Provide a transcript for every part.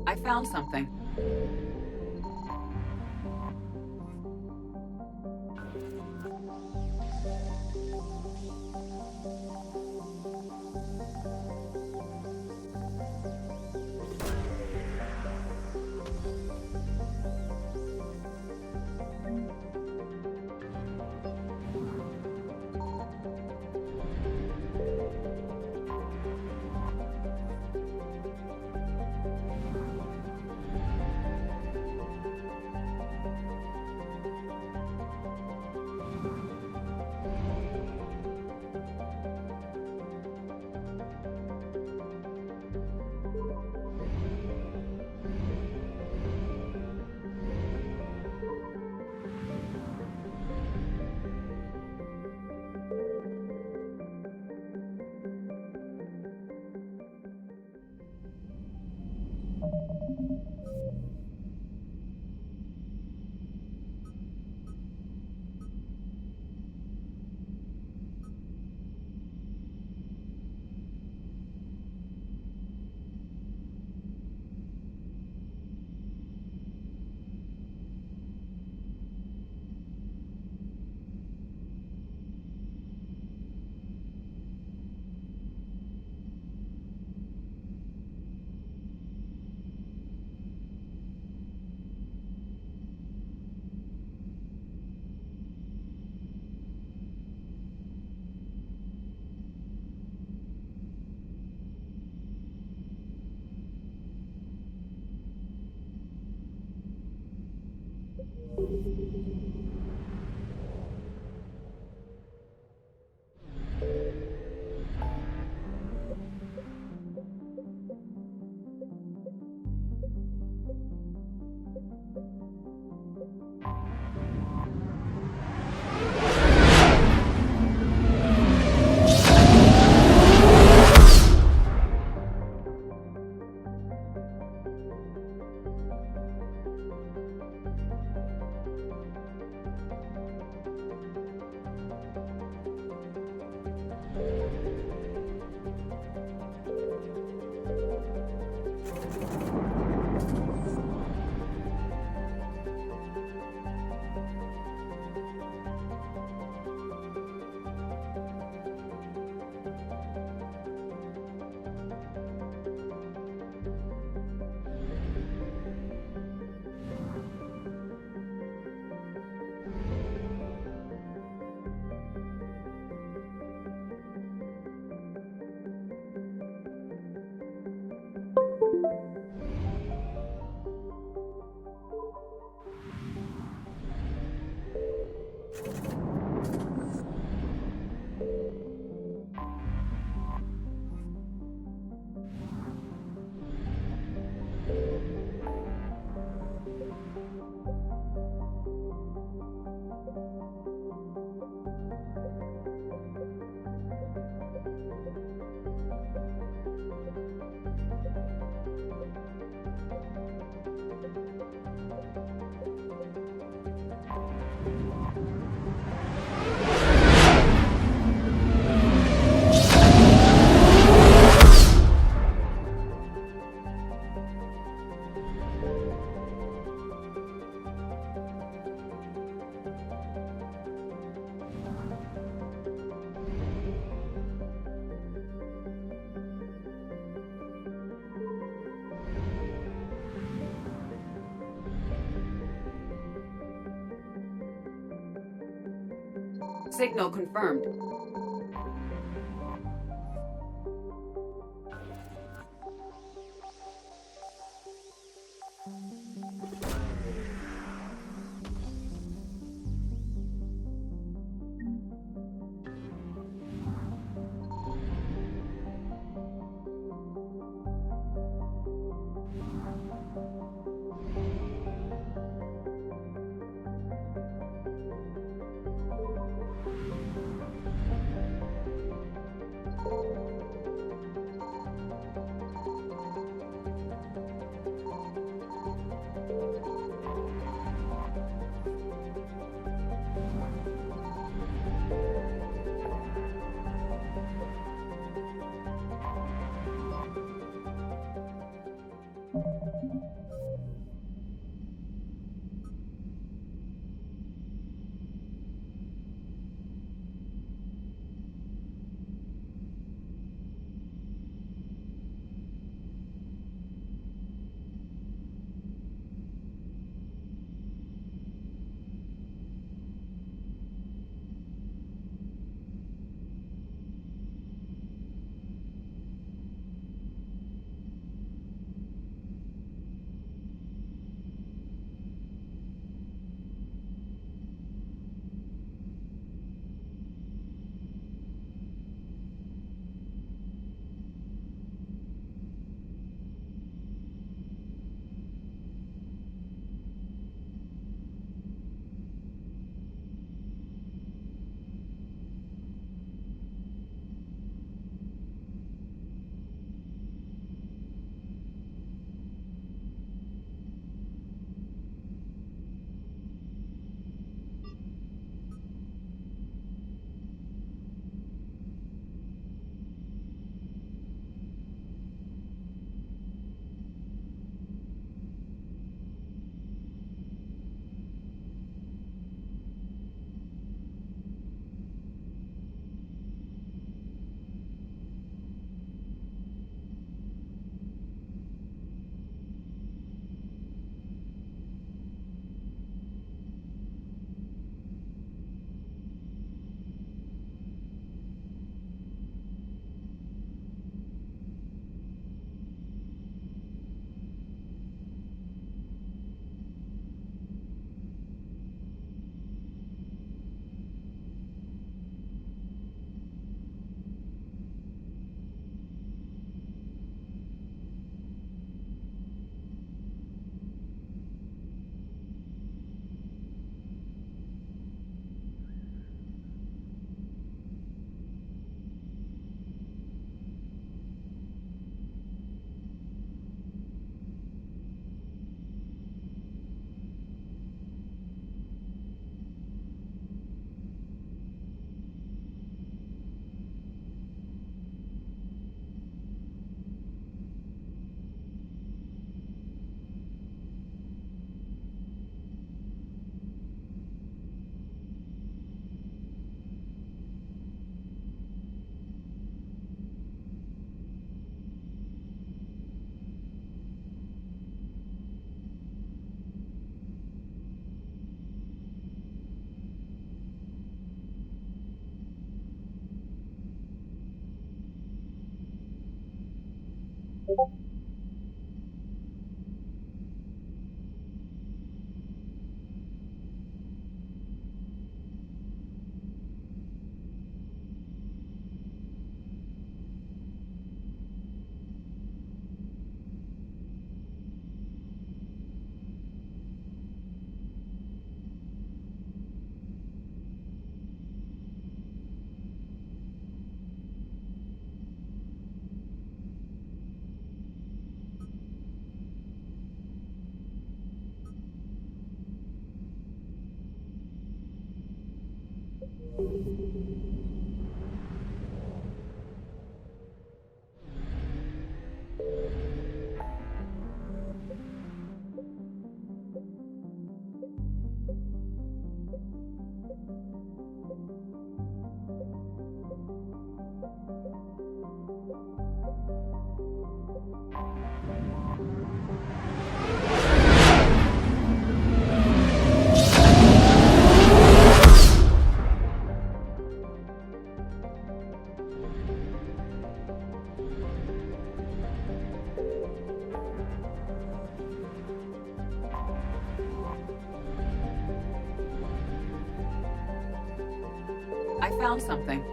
I found something. Signal confirmed. found something.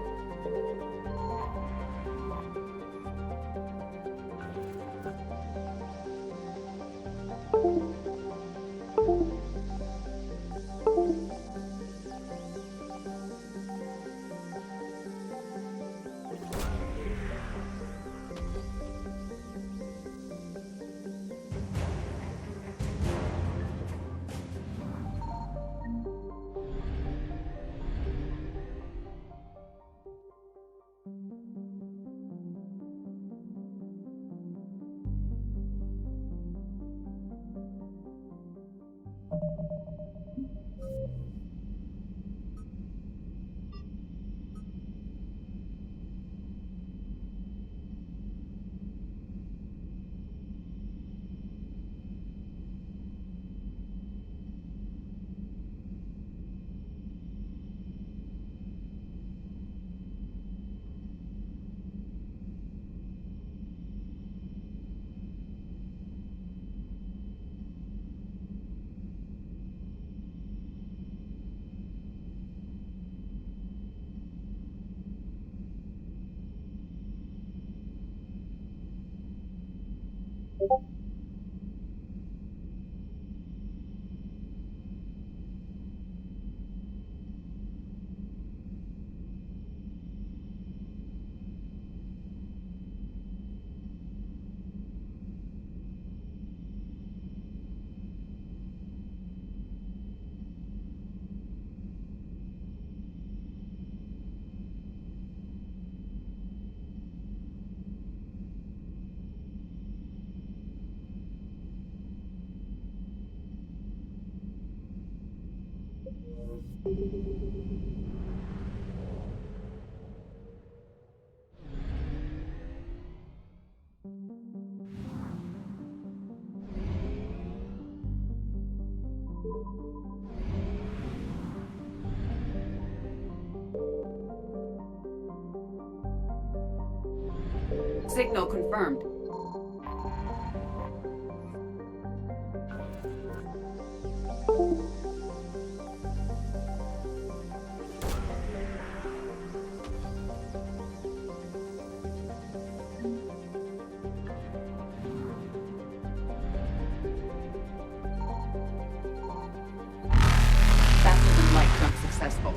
Signal confirmed. Faster than light jump successful.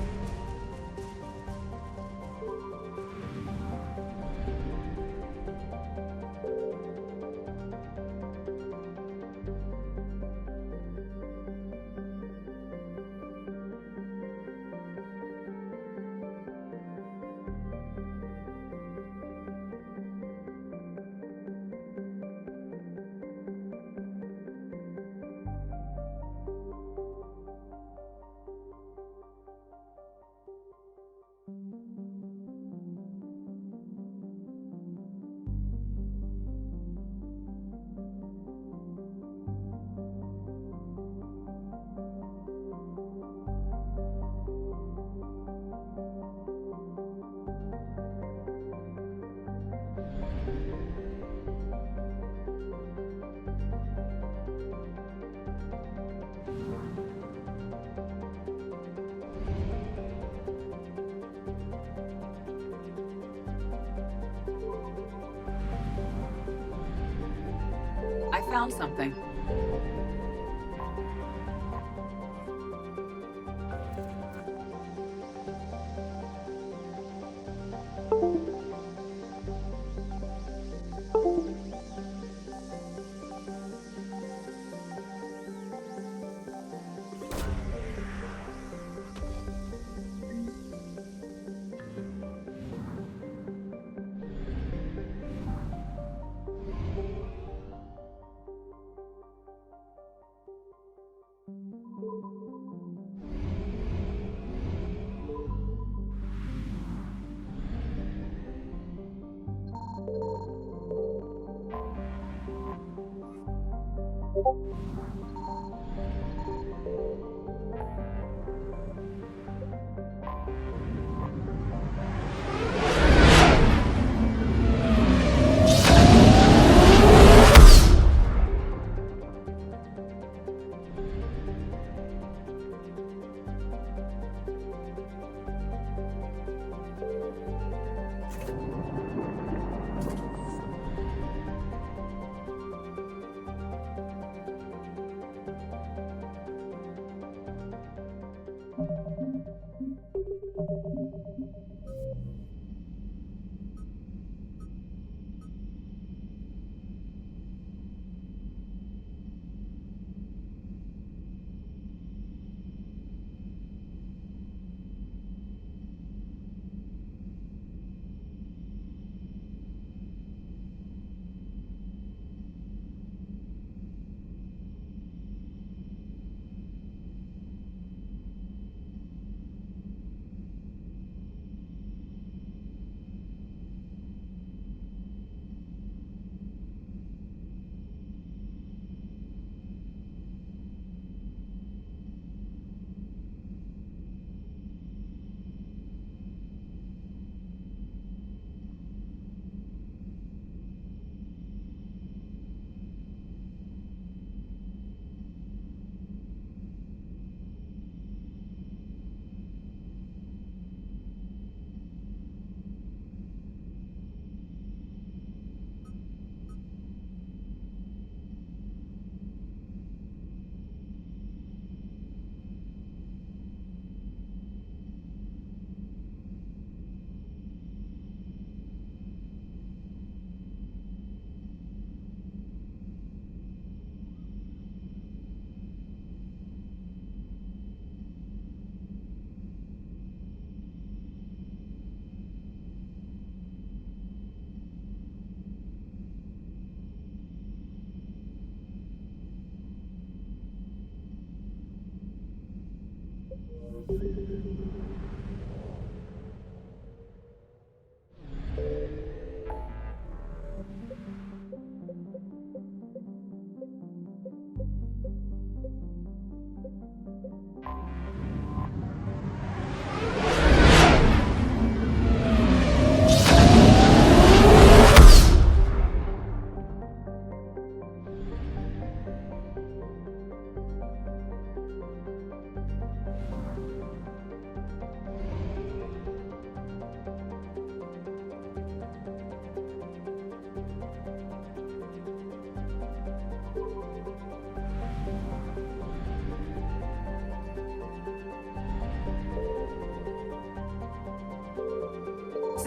I found something.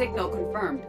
Signal confirmed.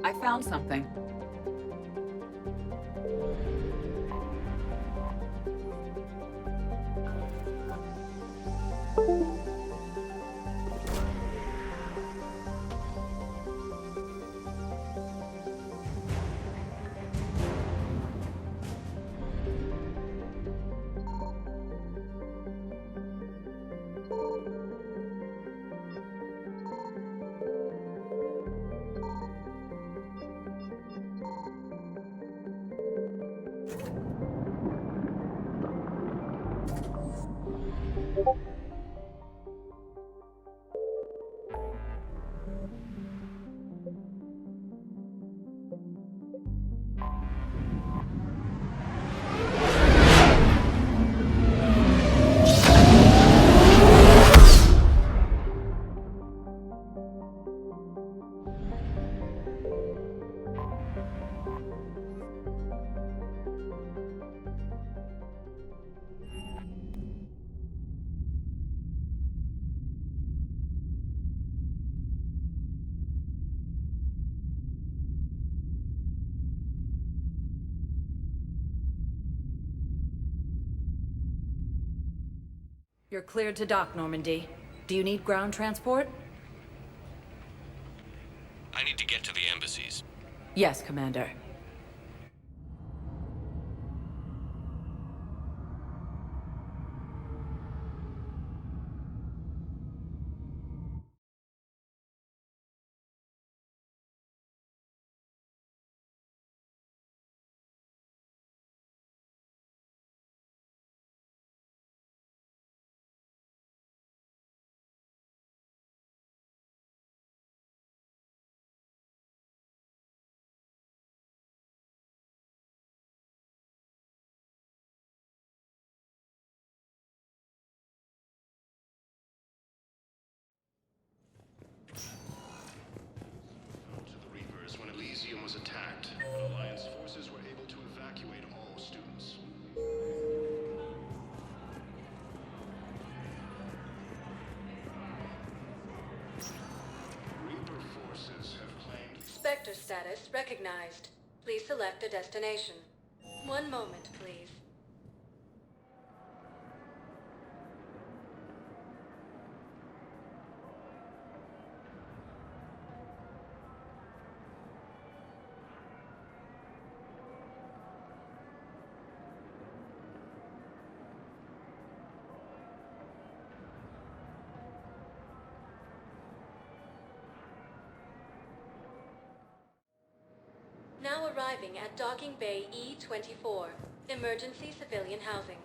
I found something. You're cleared to dock, Normandy. Do you need ground transport? I need to get to the embassies. Yes, Commander. Spectre status recognized. Please select a destination. One moment, please. Now arriving at Docking Bay E-24, emergency civilian housing.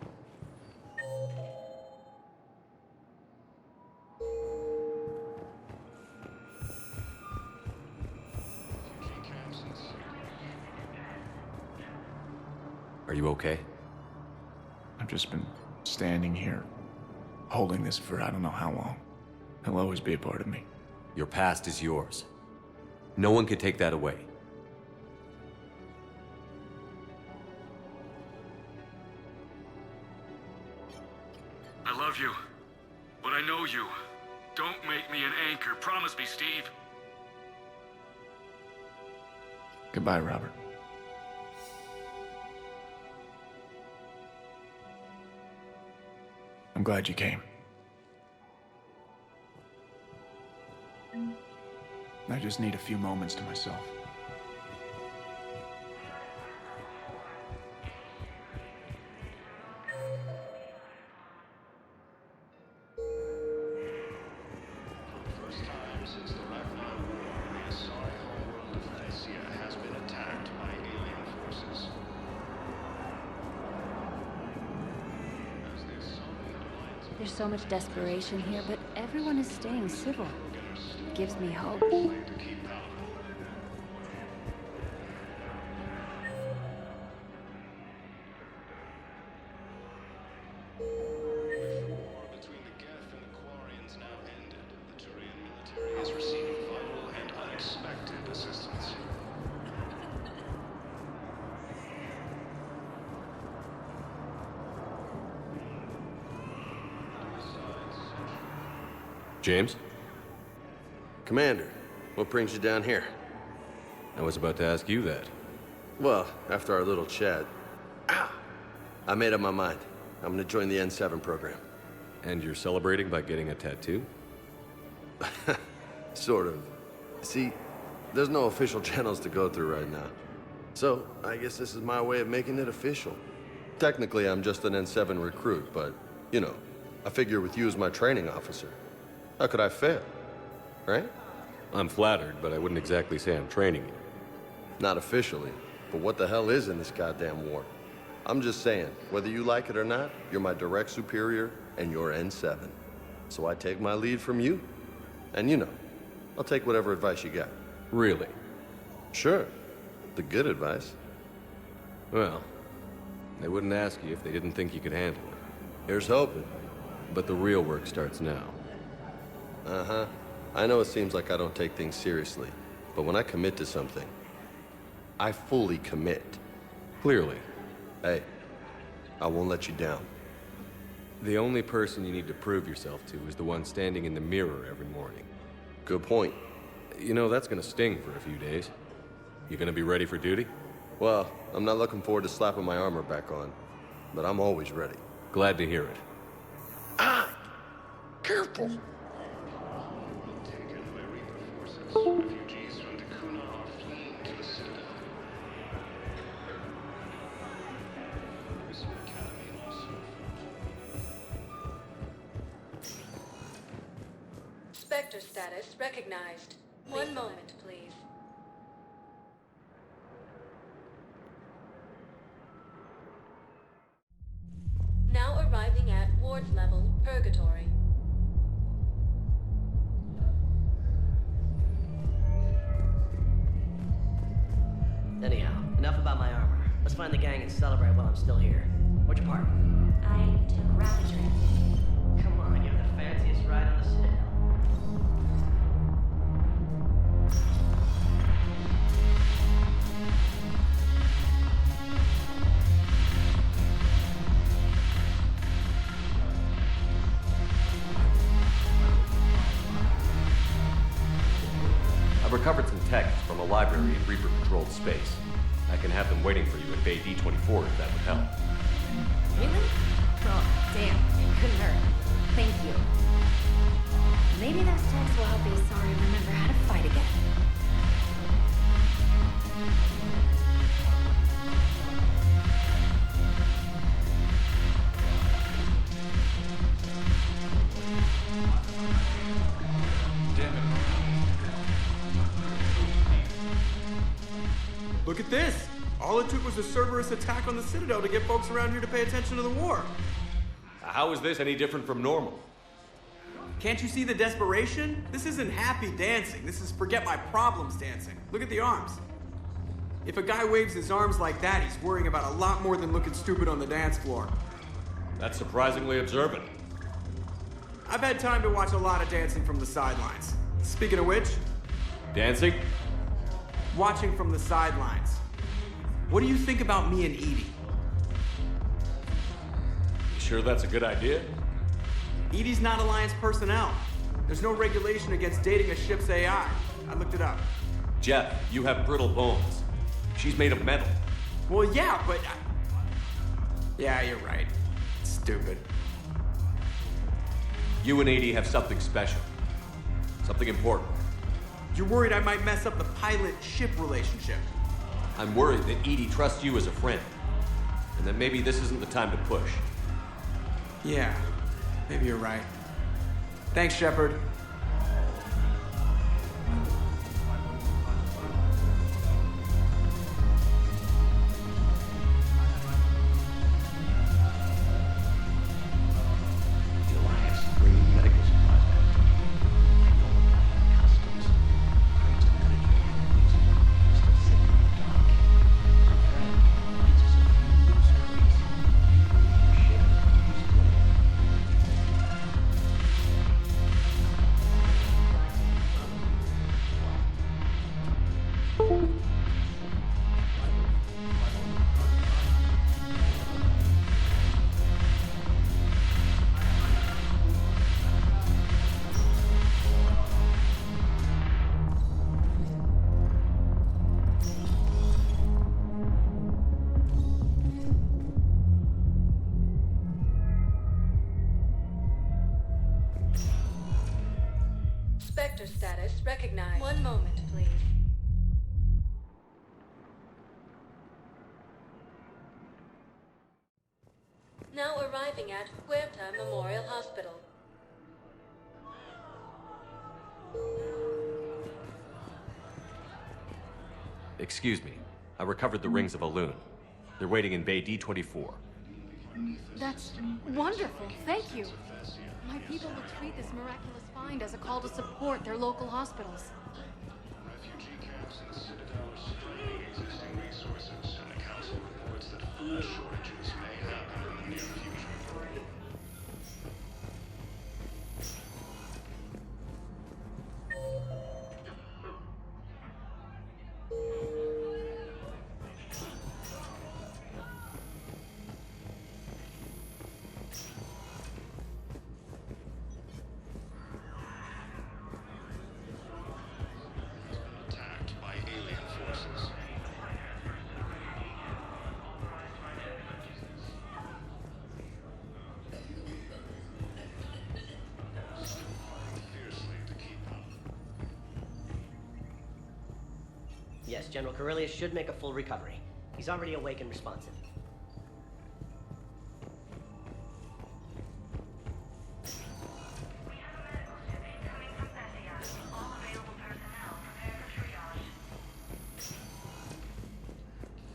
Are you okay? I've just been standing here, holding this for I don't know how long. It'll always be a part of me. Your past is yours. No one can take that away. I love you, but I know you. Don't make me an anchor. Promise me, Steve. Goodbye, Robert. I'm glad you came. I just need a few moments to myself. There's so much desperation here, but everyone is staying civil. It gives me hope. James? Commander, what brings you down here? I was about to ask you that. Well, after our little chat, I made up my mind. I'm gonna join the N7 program. And you're celebrating by getting a tattoo? Sort of. See, there's no official channels to go through right now. So, I guess this is my way of making it official. Technically, I'm just an N7 recruit, but, you know, I figure with you as my training officer, how could I fail? Right? I'm flattered, but I wouldn't exactly say I'm training you. Not officially, but what the hell is in this goddamn war? I'm just saying, whether you like it or not, you're my direct superior, and you're N7. So I take my lead from you. And you know, I'll take whatever advice you got. Really? Sure. The good advice. Well, they wouldn't ask you if they didn't think you could handle it. Here's hoping. But the real work starts now. Uh-huh. I know it seems like I don't take things seriously, but when I commit to something, I fully commit. Clearly. Hey, I won't let you down. The only person you need to prove yourself to is the one standing in the mirror every morning. Good point. You know, that's gonna sting for a few days. You gonna be ready for duty? Well, I'm not looking forward to slapping my armor back on, but I'm always ready. Glad to hear it. Careful! Refugees from Dakuna are fleeing to the citadel. Academy also. Spectre status recognized. One moment, please. Now arriving at ward level purgatory. Anyhow, enough about my armor. Let's find the gang and celebrate while I'm still here. What'd you park? I took rapid transit. Come on, you have the fanciest ride on the Citadel. recovered some tech from a library in Reaper-controlled space. I can have them waiting for you at Bay D-24 if that would help. Really? Oh, damn. It couldn't hurt. Thank you. Maybe those texts will help Asari remember how to fight again. Look at this! All it took was a Cerberus attack on the Citadel to get folks around here to pay attention to the war. How is this any different from normal? Can't you see the desperation? This isn't happy dancing. This is forget my problems dancing. Look at the arms. If a guy waves his arms like that, he's worrying about a lot more than looking stupid on the dance floor. That's surprisingly observant. I've had time to watch a lot of dancing from the sidelines. Speaking of which, Dancing? watching from the sidelines. What do you think about me and Edie? You sure that's a good idea? Edie's not Alliance personnel. There's no regulation against dating a ship's AI. I looked it up. Jeff, you have brittle bones. She's made of metal. Well, yeah, but... Yeah, you're right. Stupid. You and Edie have something special. Something important. You're worried I might mess up the pilot-ship relationship. I'm worried that Edie trusts you as a friend. And that maybe this isn't the time to push. Yeah, maybe you're right. Thanks, Shepard. The Alliance bringing medical supplies back to me. I know about customs. Crates of medication still sitting in the dock. My friend needs us a few loose crates. Your ship is good. Spectre status recognized. One moment, please. Now arriving at Huerta Memorial Hospital. Excuse me. I recovered the rings of Elune. They're waiting in Bay D-24. That's wonderful. Thank you. My people will treat this miraculous find as a call to support their local hospitals. Refugee camps in the Citadel are straining existing resources, and the Council reports that food shortages may happen in the near future. Attacked by alien forces. Fiercely to keep up. Yes, General Corellius should make a full recovery. He's already awake and responsive.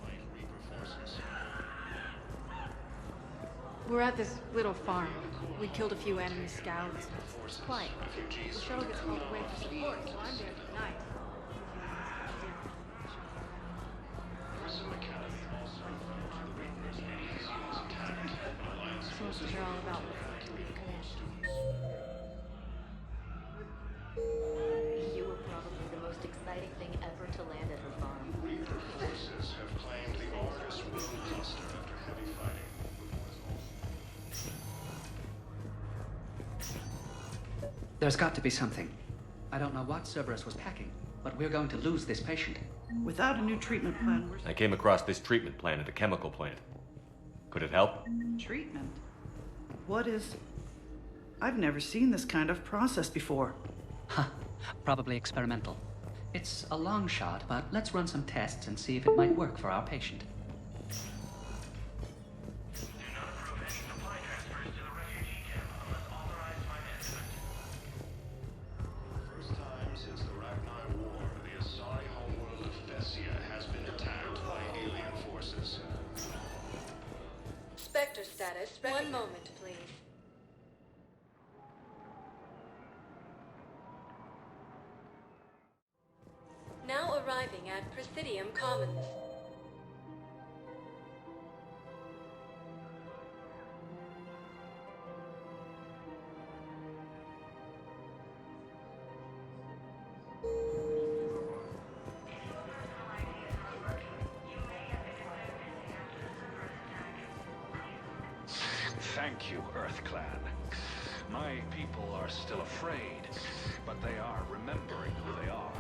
Fight Reaper forces. We're at this little farm. We killed a few enemy scouts. Forces. Quiet. Refugees. The shuttle gets called away for support, so I'm there tonight. Chris and McKenna also referred to the Reapers and his units attacked. Alliance So much to hear all about. You were probably the most exciting thing ever to land at her farm. Reaper forces have claimed the Argus moon cluster after heavy fighting. There's got to be something. I don't know what Cerberus was packing, but but we're going to lose this patient. Without a new treatment plan, I came across this treatment plan at a chemical plant. Could it help? treatment? What is... I've never seen this kind of process before. Huh. Probably experimental. It's a long shot, but let's run some tests and see if it might work for our patient. Spectre status. 1 moment, please. Now arriving at Presidium Commons. Thank you, EarthClan. My people are still afraid, but they are remembering who they are.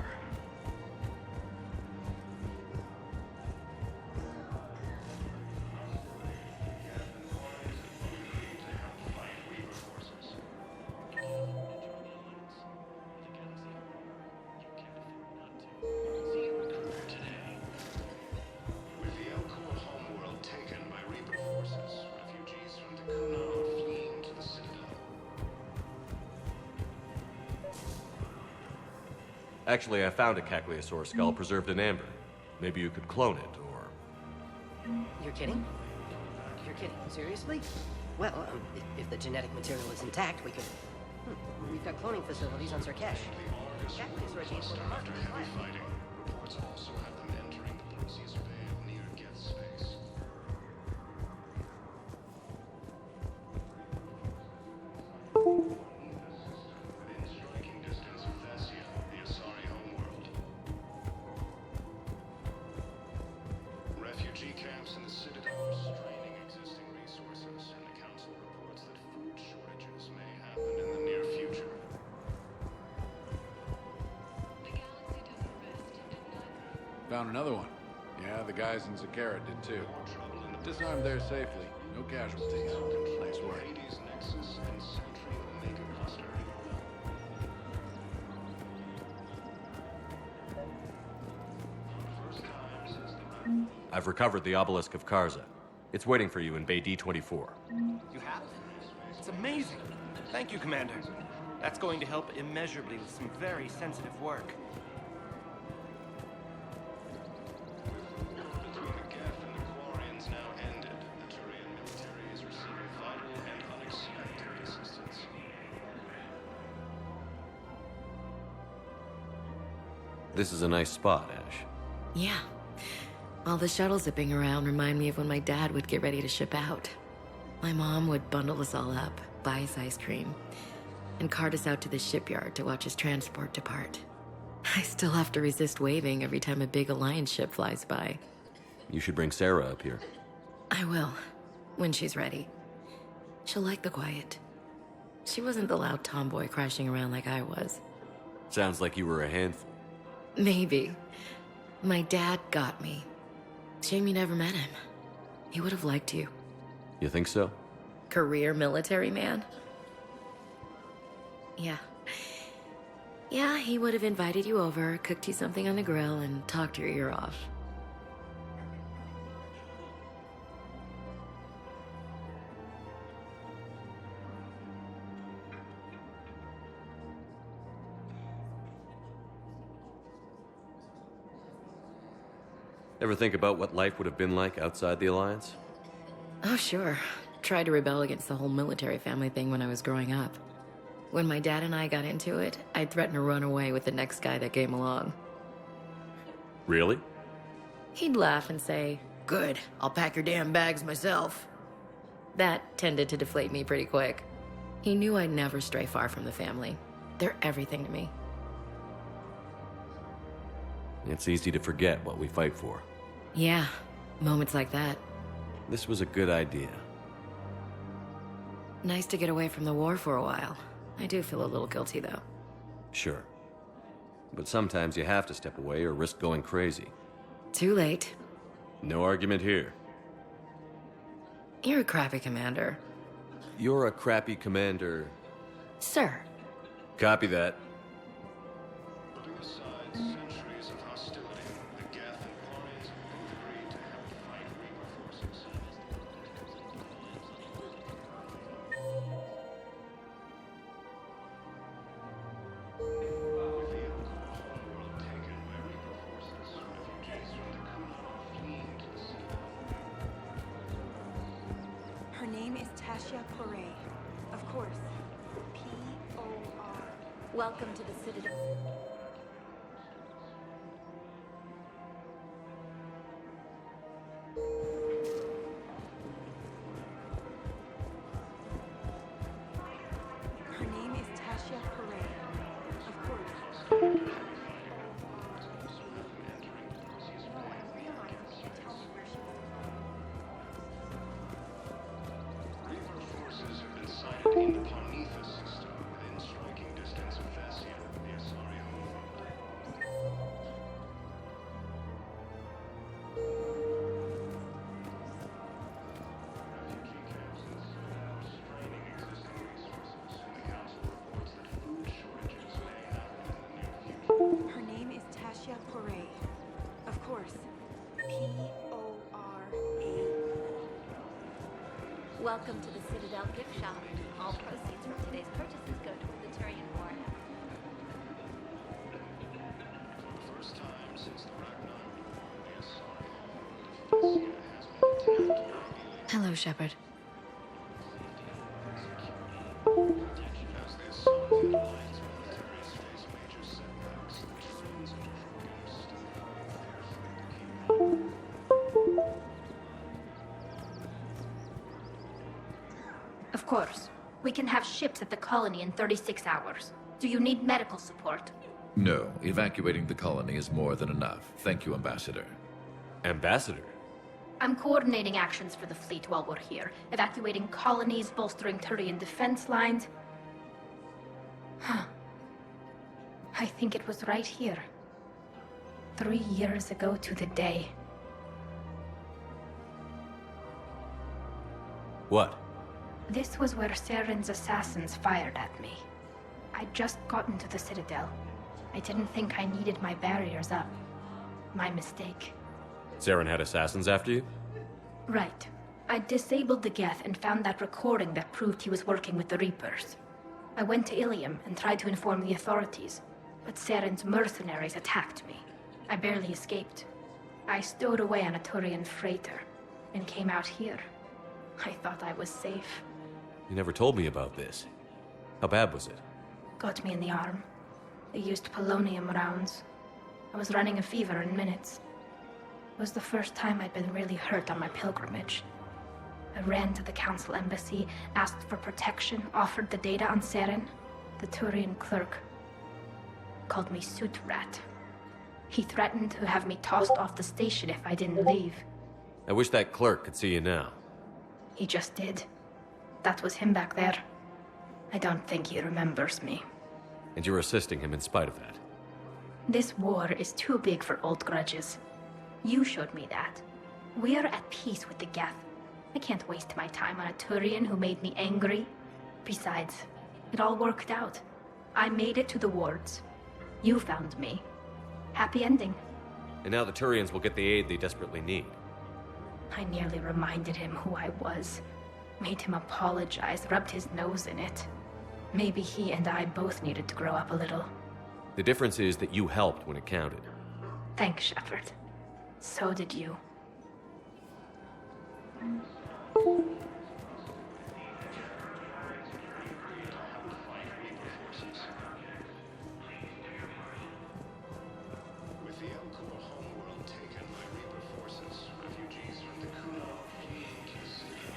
Actually, I found a Cagliasaur skull preserved in amber. Maybe you could clone it, or... You're kidding? You're kidding? Seriously? Well, if the genetic material is intact, we could... We've got cloning facilities on Sarkesh. Cagliasaur genes will mark Reports also have them entering the Perseus Veil near Geth space. Within striking distance of Thessia, the Asari homeworld. Refugee camps in the Citadel are straining existing resources, and the Council reports that food shortages may happen in the near future. Found another one. Yeah, the guys in Zakara did too. Disarmed there safely. No casualties. Nice work. Nexus and Sentry Omega cluster. I've recovered the obelisk of Karza. It's waiting for you in Bay D-24. You have? It's amazing. Thank you, Commander. That's going to help immeasurably with some very sensitive work. Between the Geth and the Quarians now ended, the Turian military is receiving vital and unexpected assistance. This is a nice spot, Ash. Yeah. All the shuttles zipping around remind me of when my dad would get ready to ship out. My mom would bundle us all up, buy us ice cream, and cart us out to the shipyard to watch his transport depart. I still have to resist waving every time a big Alliance ship flies by. You should bring Sarah up here. I will, when she's ready. She'll like the quiet. She wasn't the loud tomboy crashing around like I was. Sounds like you were a handful. Maybe. My dad got me. Shame you never met him. He would have liked you. You think so? Career military man? Yeah. Yeah, he would have invited you over, cooked you something on the grill, and talked your ear off. Ever think about what life would have been like outside the Alliance? Oh, sure. Tried to rebel against the whole military family thing when I was growing up. When my dad and I got into it, I'd threaten to run away with the next guy that came along. Really? He'd laugh and say, "Good, I'll pack your damn bags myself." That tended to deflate me pretty quick. He knew I'd never stray far from the family. They're everything to me. It's easy to forget what we fight for. Yeah, moments like that. This was a good idea. Nice to get away from the war for a while. I do feel a little guilty, though. Sure. But sometimes you have to step away or risk going crazy. Too late. No argument here. You're a crappy commander. You're a crappy commander. Sir. Copy that. Putting aside centuries of hostility, the Geth and Quarians both agreed to help fight Reaper forces. With the Elcor homeworld taken by Reaper forces, refugees from the Kuna are fleeing to the Citadel. Her name is Tasha Poray. Of course. P-O-R. Welcome to the Citadel. Her name is Tasha Poray. Of course. Reaper forces have been sighted in the Parnithus system within striking distance of Vessia, the Asari homeworld. Refugee camps in the Citadel straining existing resources, and the Council reports that food shortages may happen in the near future. Her name is Tasha Poray. Of course. P-O-R-A. Welcome to the Citadel gift shop. All proceeds from today's purchases go toward the Turian War effort. For the first time since the Ragnar War, the Asari homeworld of Vessia has been attacked by alien Hello, Shepard. As the Asari Alliance militaries face major setbacks, the Turians and Krogan still fight fearfully to keep up. Of course. We can have ships at the colony in 36 hours. Do you need medical support? No, evacuating the colony is more than enough. Thank you, Ambassador. Ambassador? I'm coordinating actions for the fleet while we're here, evacuating colonies, bolstering Turian defense lines. Huh. I think it was right here. 3 years ago to the day. What? This was where Saren's assassins fired at me. I'd just gotten to the Citadel. I didn't think I needed my barriers up. My mistake. Saren had assassins after you? Right. I disabled the Geth and found that recording that proved he was working with the Reapers. I went to Ilium and tried to inform the authorities, but Saren's mercenaries attacked me. I barely escaped. I stowed away on a Turian freighter and came out here. I thought I was safe. You never told me about this. How bad was it? Got me in the arm. They used polonium rounds. I was running a fever in minutes. It was the first time I'd been really hurt on my pilgrimage. I ran to the council embassy, asked for protection, offered the data on Saren. The Turian clerk called me Soot Rat. He threatened to have me tossed off the station if I didn't leave. I wish that clerk could see you now. He just did. That was him back there. I don't think he remembers me. And you're assisting him in spite of that. This war is too big for old grudges. You showed me that. We are at peace with the Geth. I can't waste my time on a Turian who made me angry. Besides, it all worked out. I made it to the wards. You found me. Happy ending. And now the Turians will get the aid they desperately need. I nearly reminded him who I was. Made him apologize, rubbed his nose in it. Maybe he and I both needed to grow up a little. The difference is that you helped when it counted. Thanks, Shepard. So did you. With the Elcor homeworld taken by Reaper forces, refugees from the Kuna are fleeing to the Citadel.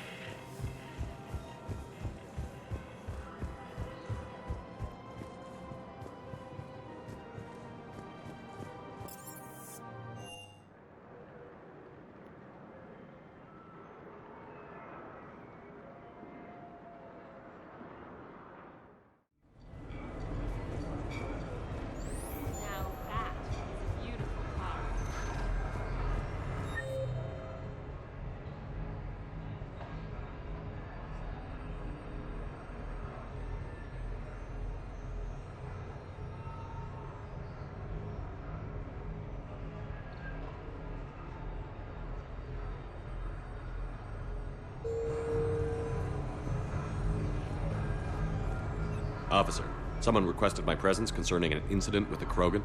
Officer, someone requested my presence concerning an incident with the Krogan.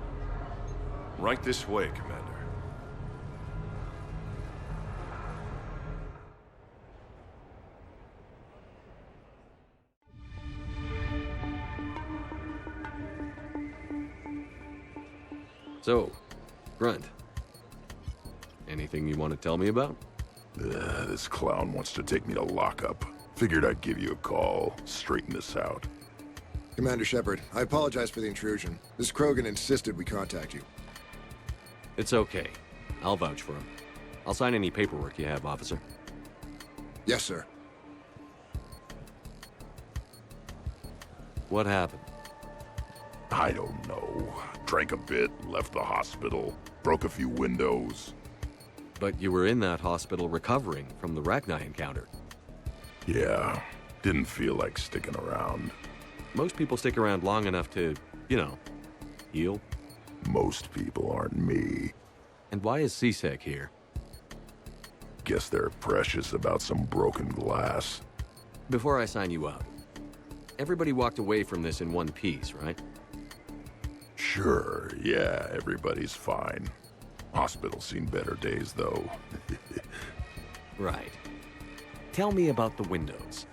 Right this way, Commander. So, Grunt, anything you want to tell me about? This clown wants to take me to lockup. Figured I'd give you a call, straighten this out. Commander Shepard, I apologize for the intrusion. This Krogan insisted we contact you. It's okay. I'll vouch for him. I'll sign any paperwork you have, officer. Yes, sir. What happened? I don't know. Drank a bit, left the hospital, broke a few windows. But you were in that hospital recovering from the Rachni encounter. Yeah, didn't feel like sticking around. Most people stick around long enough to, you know, heal. Most people aren't me. And why is C-Sec here? Guess they're precious about some broken glass. Before I sign you out, everybody walked away from this in one piece, right? Sure, yeah, everybody's fine. Hospital's seen better days, though. Right. Tell me about the windows.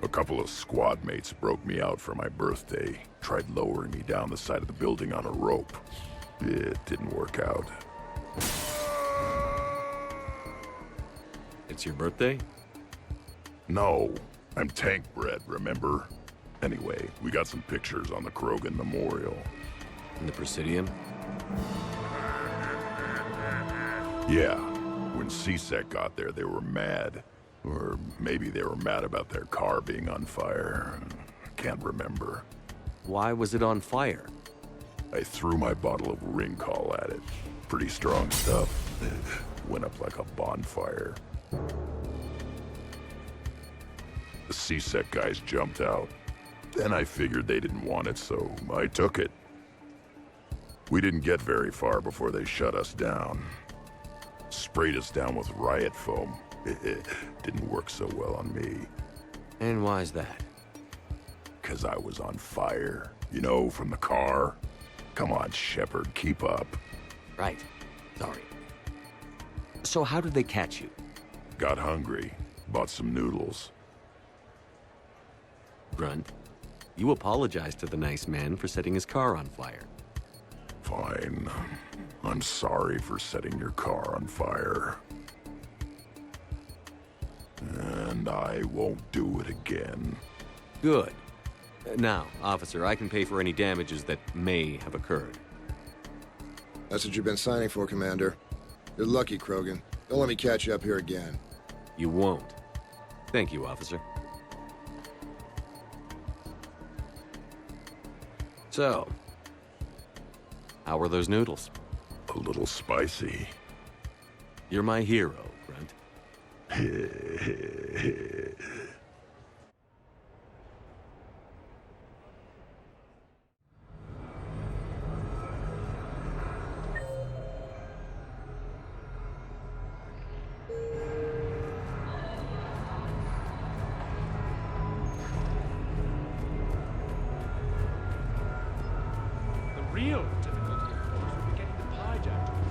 A couple of squad mates broke me out for my birthday. Tried lowering me down the side of the building on a rope. It didn't work out. It's your birthday? No, I'm tank bred, remember? Anyway, we got some pictures on the Krogan Memorial. In the Presidium? Yeah. When C-Sec got there, they were mad. Or maybe they were mad about their car being on fire. Can't remember. Why was it on fire? I threw my bottle of Ringcall at it. Pretty strong stuff. Went up like a bonfire. The C-Sec guys jumped out. Then I figured they didn't want it, so I took it. We didn't get very far before they shut us down. Sprayed us down with riot foam. Didn't work so well on me. And why's that? 'Cause I was on fire. You know, from the car. Come on, Shepard, keep up. Right. Sorry. So how did they catch you? Got hungry. Bought some noodles. Grunt, you apologized to the nice man for setting his car on fire. Fine. I'm sorry for setting your car on fire. And I won't do it again. Good. Now, officer, I can pay for any damages that may have occurred. That's what you've been signing for, Commander. You're lucky, Krogan. Don't let me catch you up here again. You won't. Thank you, officer. So, how were those noodles? A little spicy. You're my hero, Grunt. The real difficulty, of course, would be getting the pie jack to work.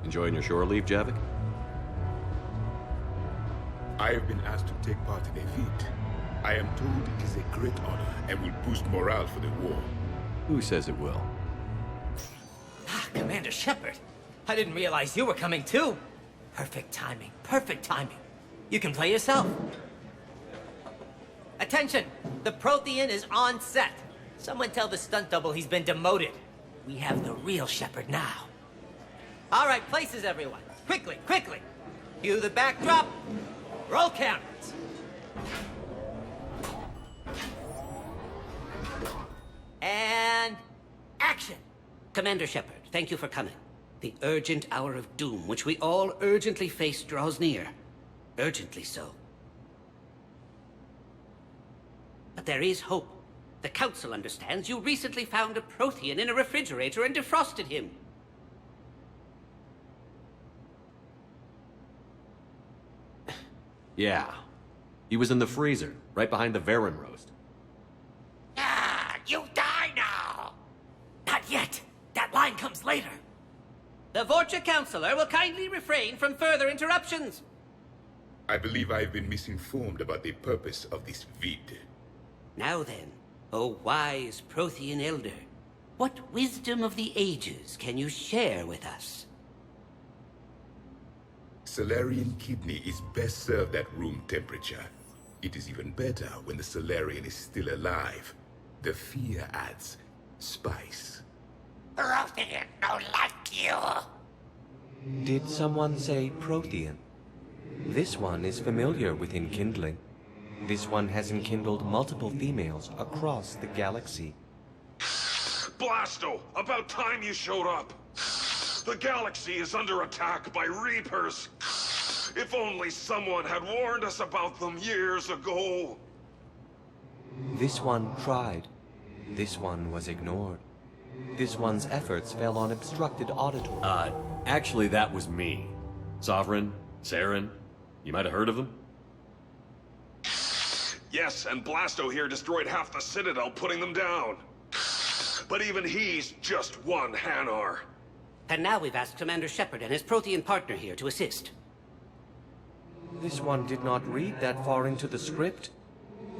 Enjoying your shore leave, Javik? I have been asked to take part in a feat. I am told it is a great honor and will boost morale for the war. Who says it will? Commander Shepard, I didn't realize you were coming too. Perfect timing, perfect timing. You can play yourself. Attention, the Prothean is on set. Someone tell the stunt double he's been demoted. We have the real Shepard now. All right, places everyone. Quickly, quickly. Cue the backdrop. Roll cameras. And action. Commander Shepard, thank you for coming. The urgent hour of doom, which we all urgently face, draws near. Urgently so. But there is hope. The Council understands you recently found a Prothean in a refrigerator and defrosted him. Yeah. He was in the freezer, right behind the Varen roast. Ah, you die now! Not yet. That line comes later. The Vorcha Counselor will kindly refrain from further interruptions. I believe I've been misinformed about the purpose of this vid. Now then, O wise Prothean Elder, what wisdom of the ages can you share with us? Salarian kidney is best served at room temperature. It is even better when the Salarian is still alive. The fear adds spice. Prothean don't like you. Did someone say Prothean? This one is familiar with enkindling. This one has enkindled multiple females across the galaxy. Blasto, about time you showed up. The galaxy is under attack by Reapers. If only someone had warned us about them years ago. This one tried. This one was ignored. This one's efforts fell on obstructed auditory. Actually, that was me. Sovereign, Saren, you might have heard of them? Yes, and Blasto here destroyed half the Citadel, putting them down. But even he's just one Hanar. And now we've asked Commander Shepard and his Prothean partner here to assist. This one did not read that far into the script.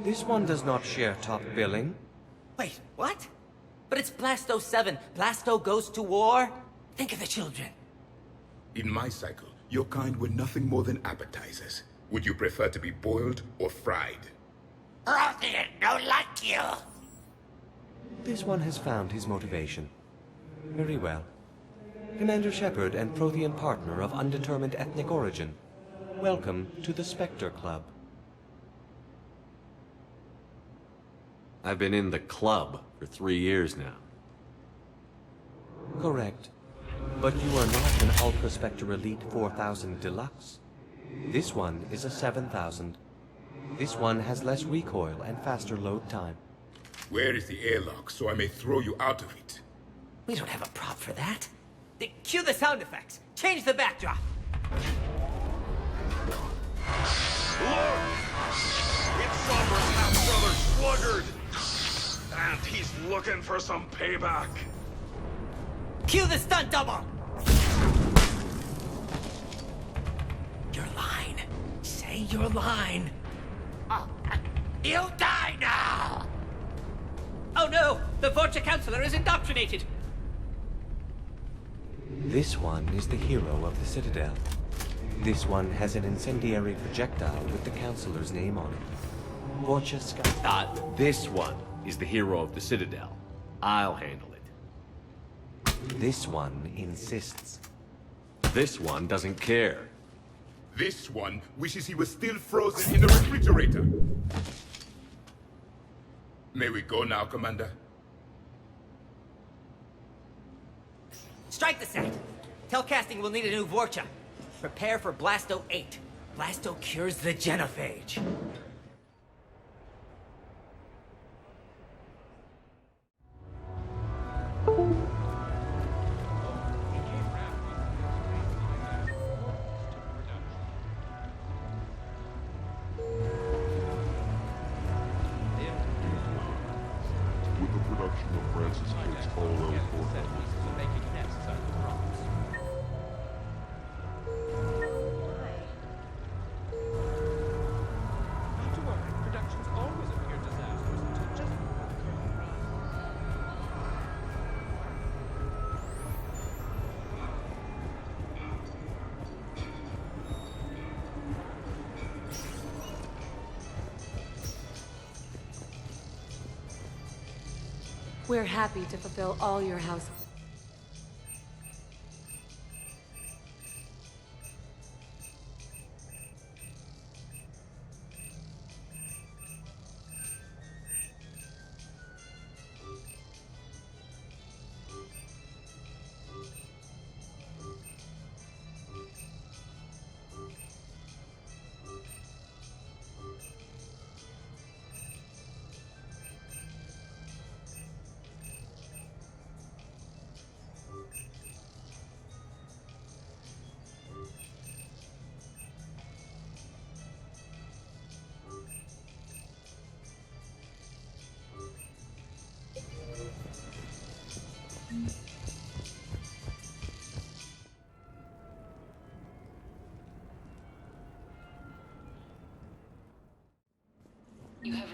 This one does not share top billing. Wait, what? But it's Blasto 7. Blasto goes to war? Think of the children. In my cycle, your kind were nothing more than appetizers. Would you prefer to be boiled or fried? Prothean don't like you. This one has found his motivation. Very well. Commander Shepard and Prothean partner of undetermined ethnic origin. Welcome to the Spectre Club. I've been in the club for 3 years now. Correct. But you are not an Ultra Spectre Elite 4000 Deluxe. This one is a 7000. This one has less recoil and faster load time. Where is the airlock so I may throw you out of it? We don't have a prop for that. Cue the sound effects. Change the backdrop. Look! It's Sombra's half-brother Sluggard! And he's looking for some payback. Cue the stunt double! Your line. Say your line. Oh, you die now! Oh no! The Vorcha Counselor is indoctrinated! This one is the hero of the Citadel. This one has an incendiary projectile with the Counselor's name on it. Vorcha Sky. This one is the hero of the Citadel. I'll handle it. This one insists. This one doesn't care. This one wishes he was still frozen in the refrigerator. May we go now, Commander? Strike the set. Telcasting will need a new Vorcha. Prepare for Blasto 8. Blasto cures the genophage. With the production of Francis Cape's Polo 400. We're happy to fulfill all your house.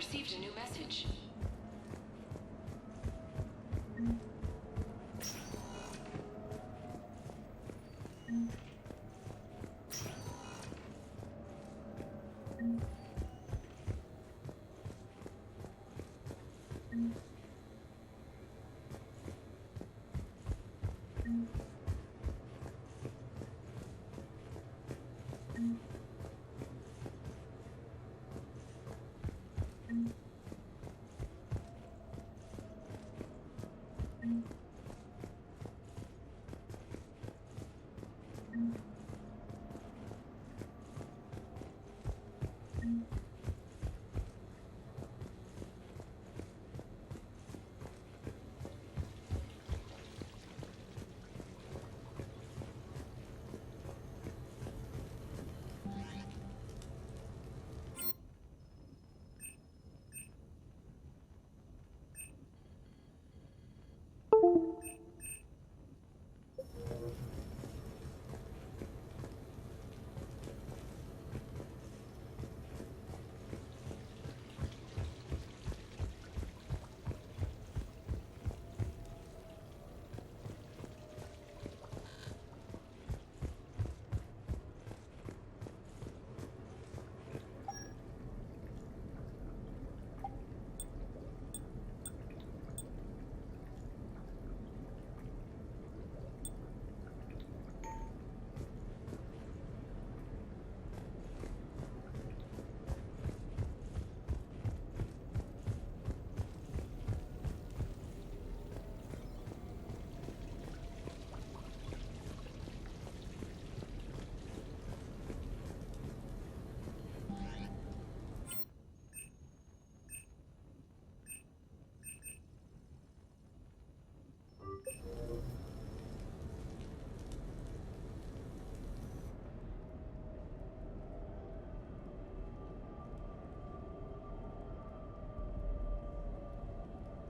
received a new message.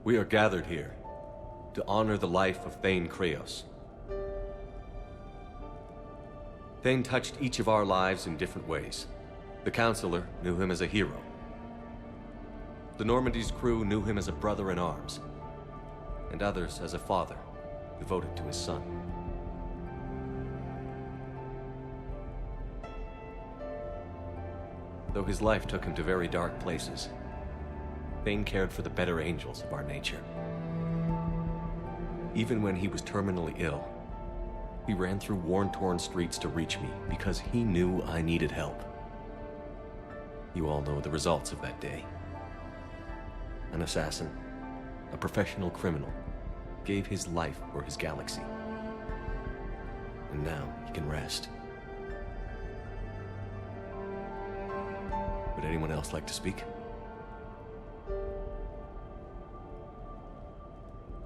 We are gathered here to honor the life of Thane Kreos. Thane touched each of our lives in different ways. The Counselor knew him as a hero. The Normandy's crew knew him as a brother in arms, and others as a father devoted to his son. Though his life took him to very dark places, Thane cared for the better angels of our nature. Even when he was terminally ill, he ran through worn-torn streets to reach me because he knew I needed help. You all know the results of that day. An assassin, a professional criminal, gave his life for his galaxy. And now he can rest. Would anyone else like to speak?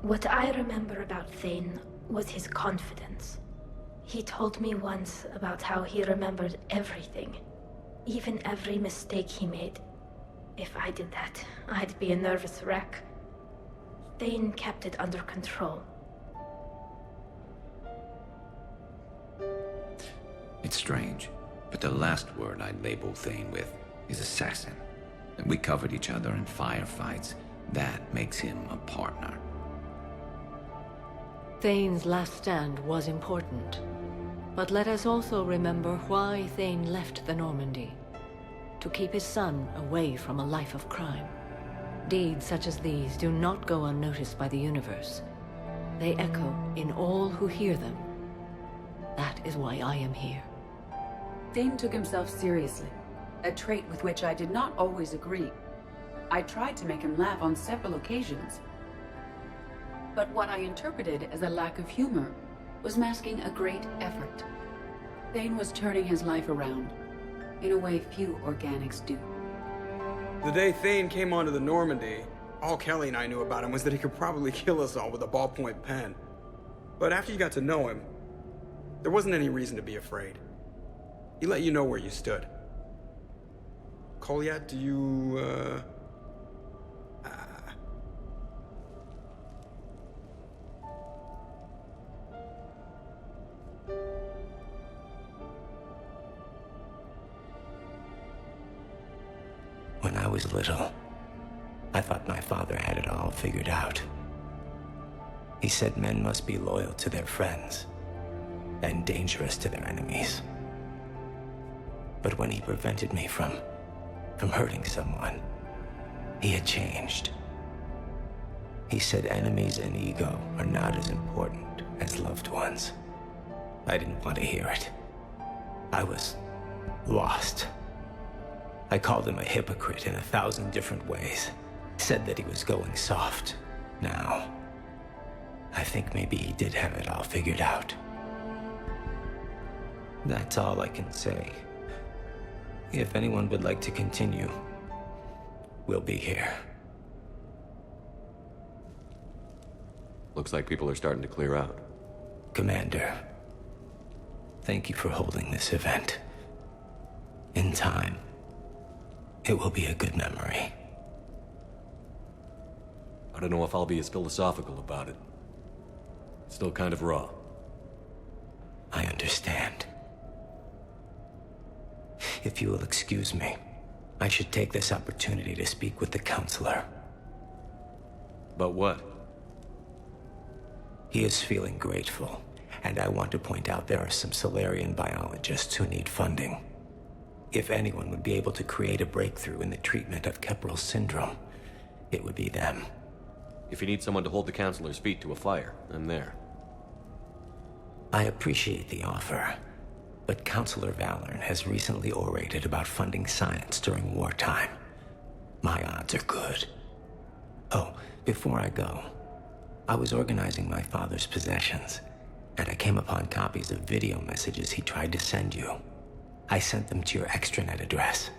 What I remember about Thane was his confidence. He told me once about how he remembered everything, even every mistake he made. If I did that, I'd be a nervous wreck. Thane kept it under control. It's strange, but the last word I'd label Thane with is assassin. And we covered each other in firefights. That makes him a partner. Thane's last stand was important. But let us also remember why Thane left the Normandy. To keep his son away from a life of crime. Deeds such as these do not go unnoticed by the universe. They echo in all who hear them. That is why I am here. Thane took himself seriously, a trait with which I did not always agree. I tried to make him laugh on several occasions. But what I interpreted as a lack of humor was masking a great effort. Thane was turning his life around, in a way few organics do. The day Thane came onto the Normandy, all Kelly and I knew about him was that he could probably kill us all with a ballpoint pen. But after you got to know him, there wasn't any reason to be afraid. He let you know where you stood. Kolyat, do you, When I was little, I thought my father had it all figured out. He said men must be loyal to their friends and dangerous to their enemies. But when he prevented me from hurting someone, he had changed. He said enemies and ego are not as important as loved ones. I didn't want to hear it. I was lost. I called him a hypocrite in 1,000 different ways. Said that he was going soft. Now, I think maybe he did have it all figured out. That's all I can say. If anyone would like to continue, we'll be here. Looks like people are starting to clear out. Commander, thank you for holding this event. In time, it will be a good memory. I don't know if I'll be as philosophical about it. It's still kind of raw. I understand. If you will excuse me, I should take this opportunity to speak with the counselor. About what? He is feeling grateful, and I want to point out there are some Salarian biologists who need funding. If anyone would be able to create a breakthrough in the treatment of Kepral syndrome, it would be them. If you need someone to hold the counselor's feet to a fire, I'm there. I appreciate the offer, but Counselor Valorn has recently orated about funding science during wartime. My odds are good. Oh, before I go, I was organizing my father's possessions, and I came upon copies of video messages he tried to send you. I sent them to your extranet address.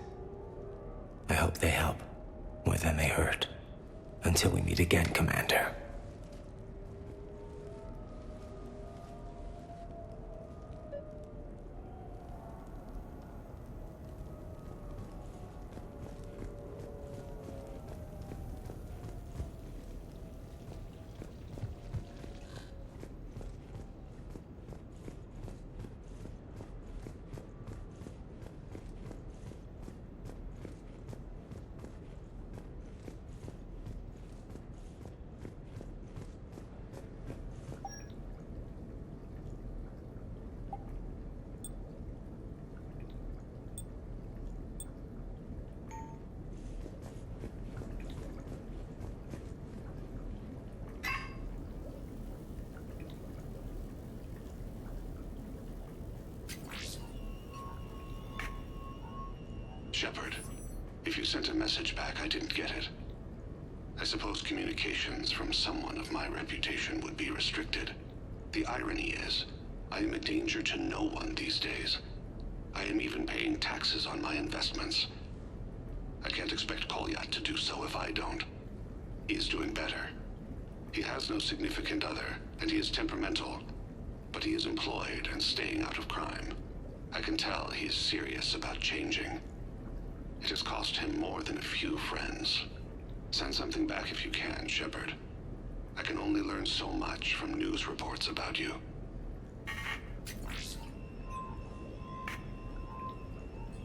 I hope they help more than they hurt. Until we meet again, Commander. Shepard, if you sent a message back, I didn't get it. I suppose communications from someone of my reputation would be restricted. The irony is, I am a danger to no one these days. I am even paying taxes on my investments. I can't expect Kolyat to do so if I don't. He is doing better. He has no significant other, and he is temperamental. But he is employed and staying out of crime. I can tell he is serious about changing. It has cost him more than a few friends. Send something back if you can, Shepard. I can only learn so much from news reports about you.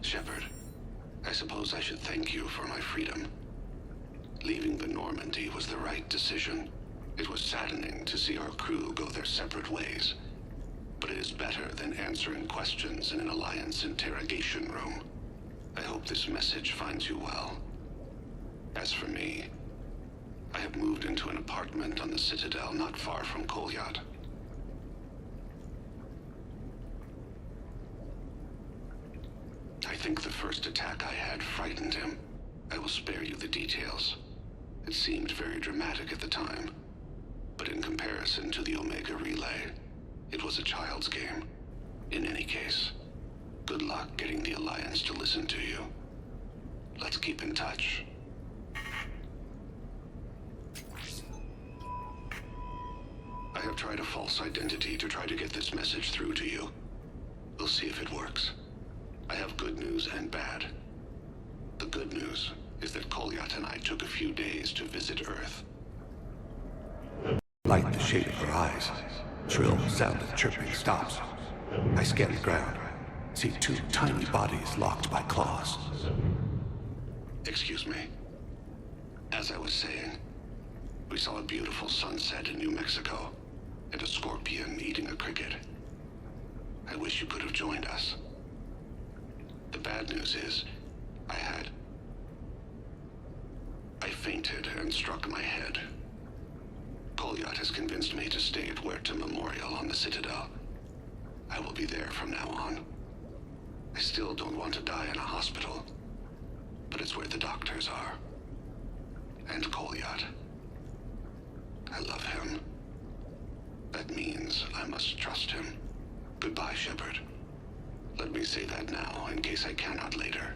Shepard, I suppose I should thank you for my freedom. Leaving the Normandy was the right decision. It was saddening to see our crew go their separate ways. But it is better than answering questions in an Alliance interrogation room. I hope this message finds you well. As for me, I have moved into an apartment on the Citadel not far from Kolyat. I think the first attack I had frightened him. I will spare you the details. It seemed very dramatic at the time, but in comparison to the Omega Relay, it was a child's game. In any case, good luck getting the Alliance to listen to you. Let's keep in touch. I have tried a false identity to try to get this message through to you. We'll see if it works. I have good news and bad. The good news is that Kolyat and I took a few days to visit Earth. Light the shade of her eyes. Shrill sound of chirping stops. I scan the ground. See two tiny bodies locked by claws. Excuse me. As I was saying, we saw a beautiful sunset in New Mexico, and a scorpion eating a cricket. I wish you could have joined us. The bad news is, I fainted and struck my head. Kolyat has convinced me to stay at Huerta Memorial on the Citadel. I will be there from now on. I still don't want to die in a hospital, but it's where the doctors are. And Kolyat. I love him. That means I must trust him. Goodbye, Shepard. Let me say that now, in case I cannot later.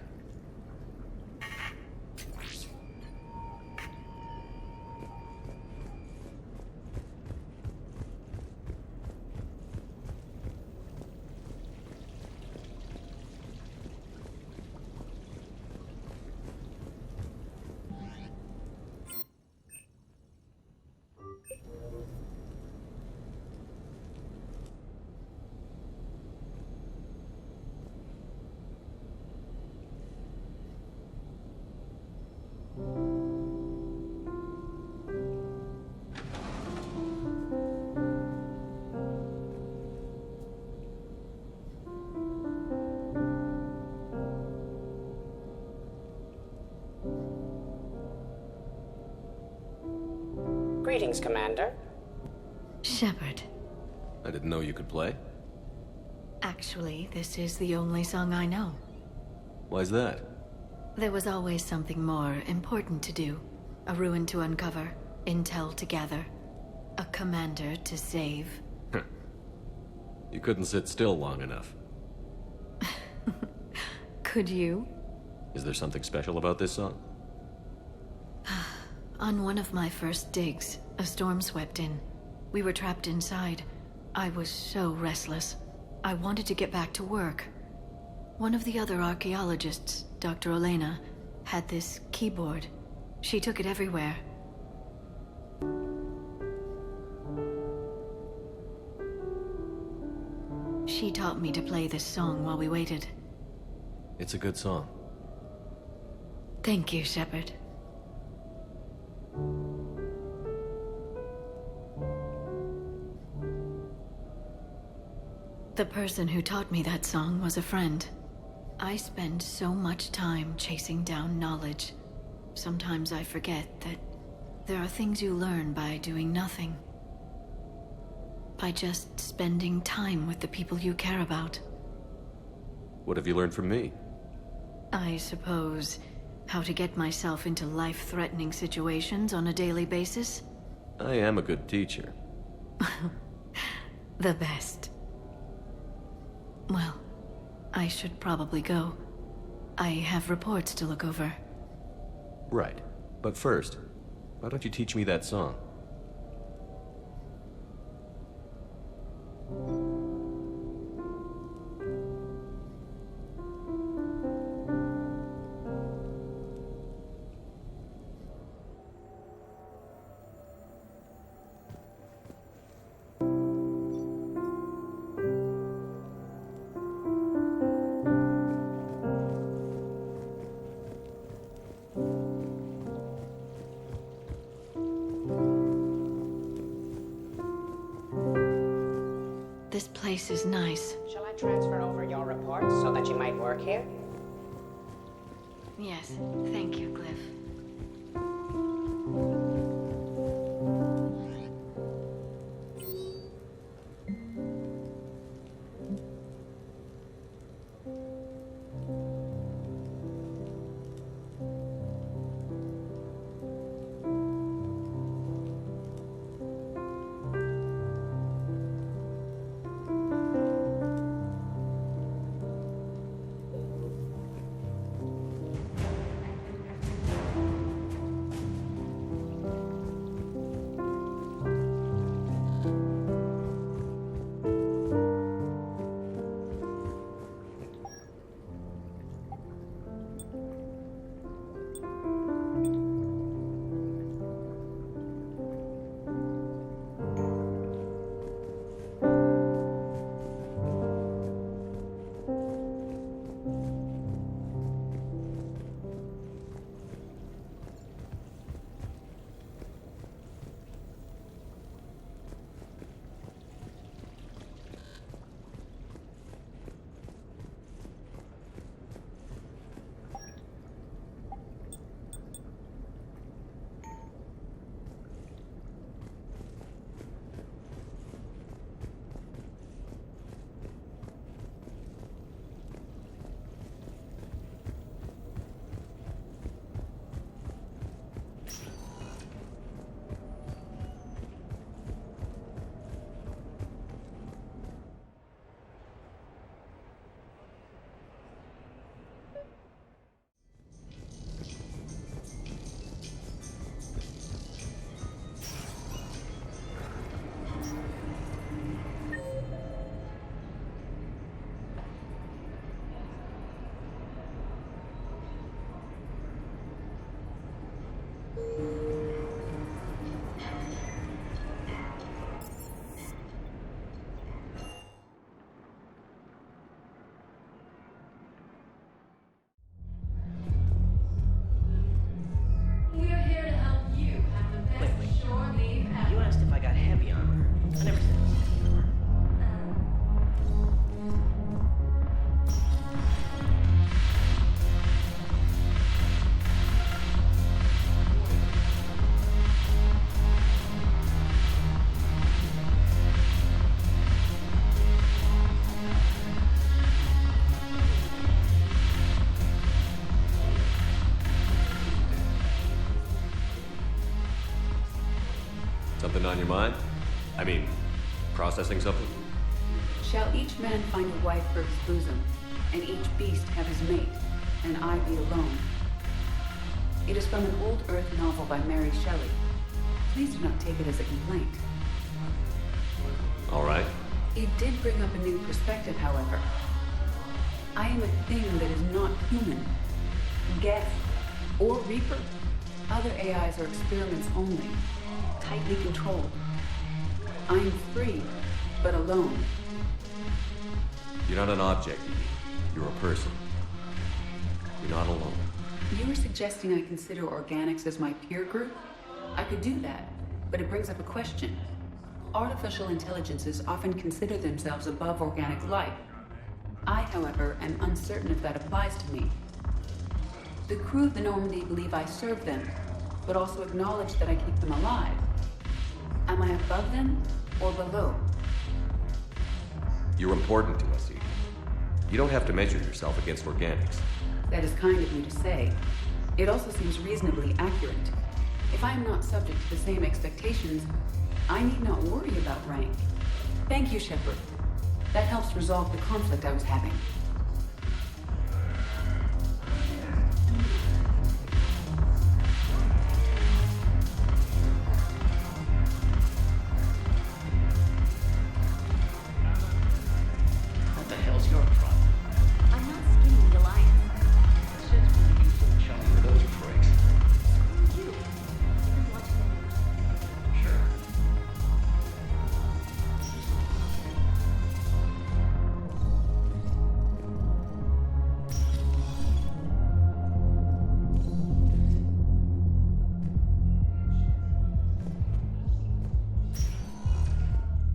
Greetings, Commander. Shepard. I didn't know you could play. Actually, this is the only song I know. Why's that? There was always something more important to do. A ruin to uncover, intel to gather, a commander to save. You couldn't sit still long enough. Could you? Is there something special about this song? On one of my first digs, a storm swept in. We were trapped inside. I was so restless. I wanted to get back to work. One of the other archaeologists, Dr. Elena, had this keyboard. She took it everywhere. She taught me to play this song while we waited. It's a good song. Thank you, Shepard. The person who taught me that song was a friend. I spend so much time chasing down knowledge. Sometimes I forget that there are things you learn by doing nothing. By just spending time with the people you care about. What have you learned from me? I suppose how to get myself into life-threatening situations on a daily basis. I am a good teacher. The best. Well, I should probably go. I have reports to look over. Right. But first, why don't you teach me that song? This place is nice. Shall I transfer over your reports so that you might work here? Yes, thank you, Glyph. Something on your mind? I mean, processing something? Shall each man find a wife for his bosom, and each beast have his mate, and I be alone? It is from an old Earth novel by Mary Shelley. Please do not take it as a complaint. All right. It did bring up a new perspective, however. I am a thing that is not human. Geth or Reaper. Other AIs are experiments only, tightly controlled. I am free, but alone. You're not an object, Edie. You're a person. You're not alone. You were suggesting I consider organics as my peer group? I could do that, but it brings up a question. Artificial intelligences often consider themselves above organic life. I, however, am uncertain if that applies to me. The crew of the Normandy believe I serve them, but also acknowledge that I keep them alive. Am I above them or below? You're important to us, Edie. You don't have to measure yourself against organics. That is kind of you to say. It also seems reasonably accurate. If I am not subject to the same expectations, I need not worry about rank. Thank you, Shepard. That helps resolve the conflict I was having. What the hell's your problem? I'm not skinny Goliath. Since when you so chummy with those pricks? Screw you. Even watching them. Sure.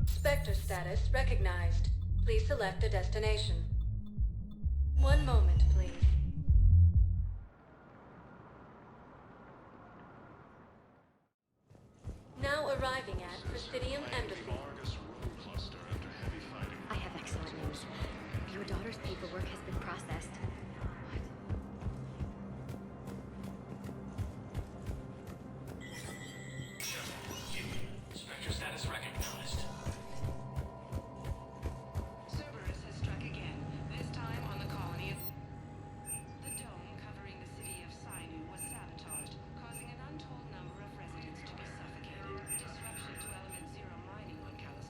Spectre status recognized. Please select a destination. One moment, please. Now arriving at Presidium Embassy. I have excellent news. Your daughter's paperwork has been processed. Spectre status recognized. Cerberus has struck again, this time on the colony of... The dome covering the city of Sinu was sabotaged, causing an untold number of residents to be suffocated. Disruption to Element Zero mining on Callus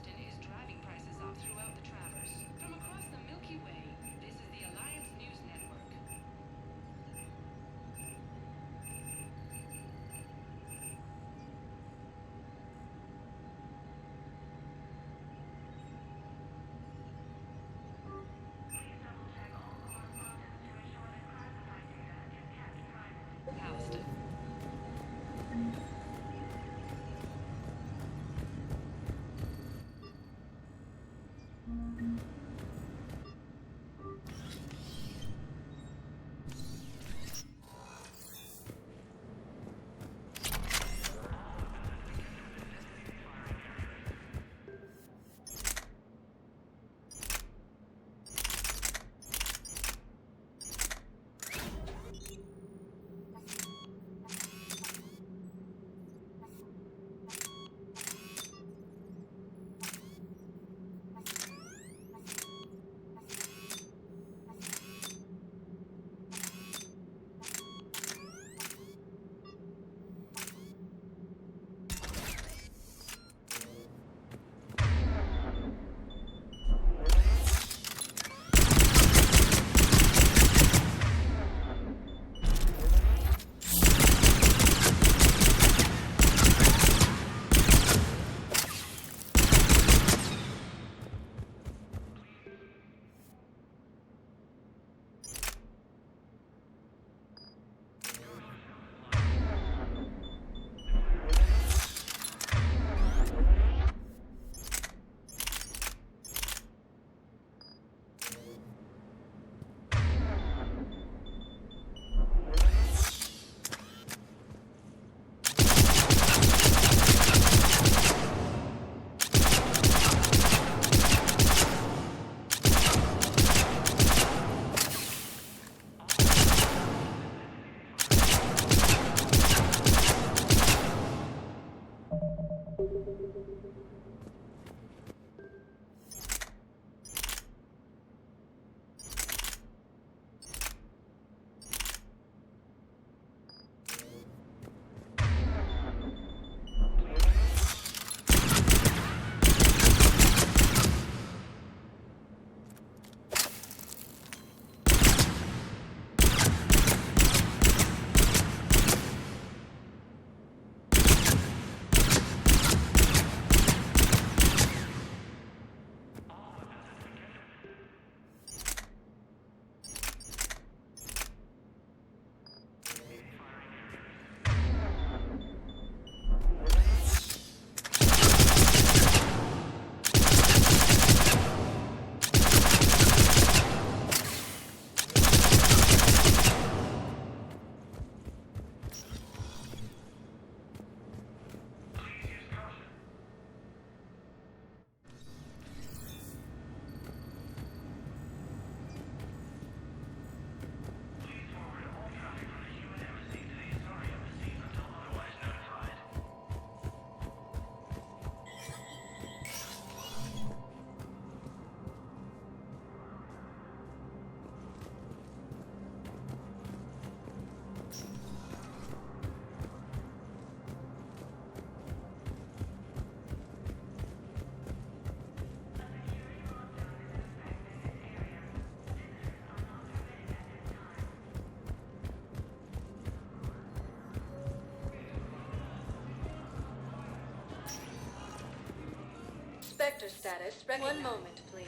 Spectre status. One moment, please.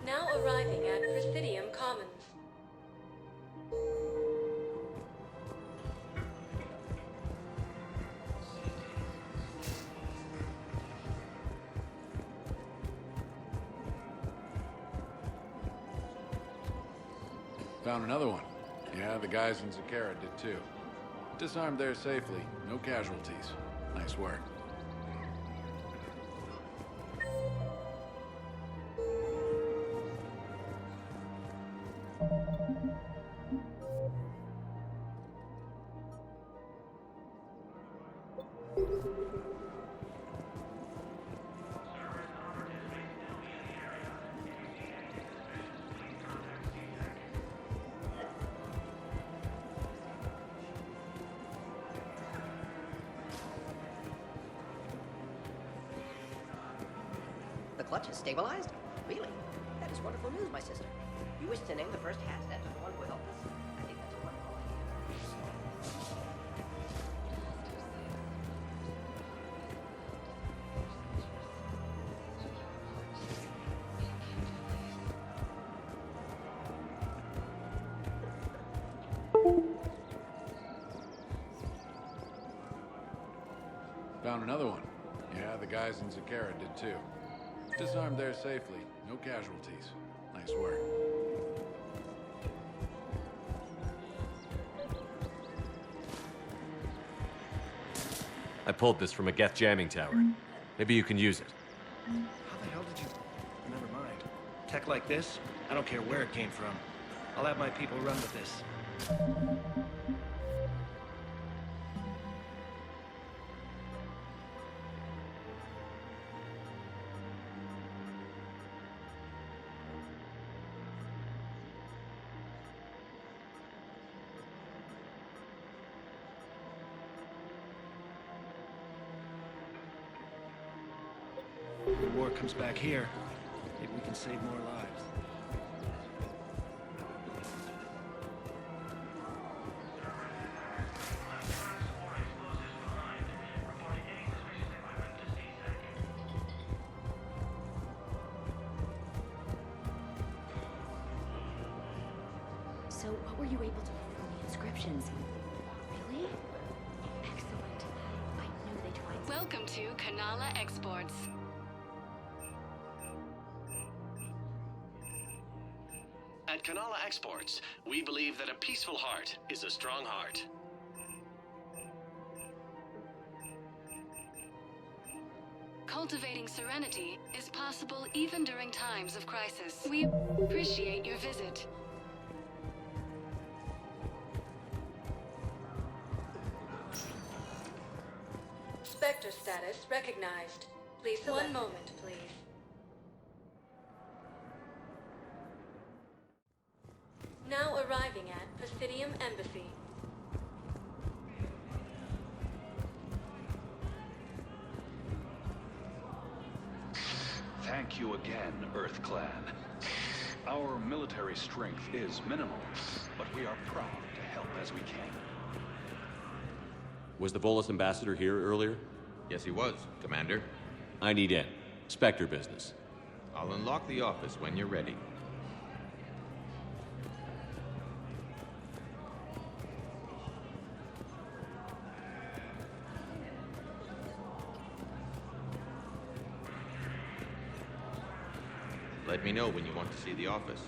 Now arriving at Presidium Commons. Found another one. Yeah, the guys in Zakara did too. Disarmed there safely. No casualties. Nice work. The clutch is stabilized? Really? That is wonderful news, my sister. You wish to name the first Hasnet with one will. I think that's a wonderful idea. Found another one. Yeah, the guys in Zakara did too. Disarmed there safely. No casualties. Nice work. I pulled this from a Geth jamming tower. Maybe you can use it. How the hell did you... Never mind. Tech like this, I don't care where it came from. I'll have my people run with this. The war comes back here. Maybe we can save more lives. So, what were you able to pull from the inscriptions? Really? Excellent. I knew they'd find... Welcome to Kanala Exports. At Kanala Exports, we believe that a peaceful heart is a strong heart. Cultivating serenity is possible even during times of crisis. We appreciate your visit. Spectre status recognized. Please select. One moment, please. Now arriving at Presidium Embassy. Thank you again, Earth Clan. Our military strength is minimal, but we are proud to help as we can. Was the Volus ambassador here earlier? Yes, he was, Commander. I need in. Spectre business. I'll unlock the office when you're ready. Let me know when you want to see the office.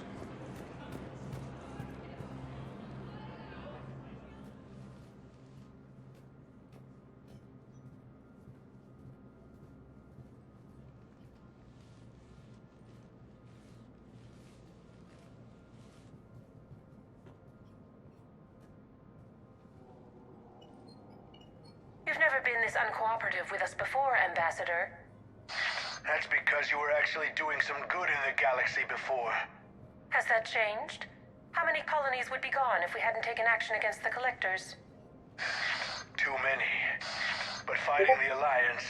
You've never been this uncooperative with us before, Ambassador. That's because you were actually doing some good in the galaxy before. Has that changed? How many colonies would be gone if we hadn't taken action against the Collectors? Too many. But fighting the Alliance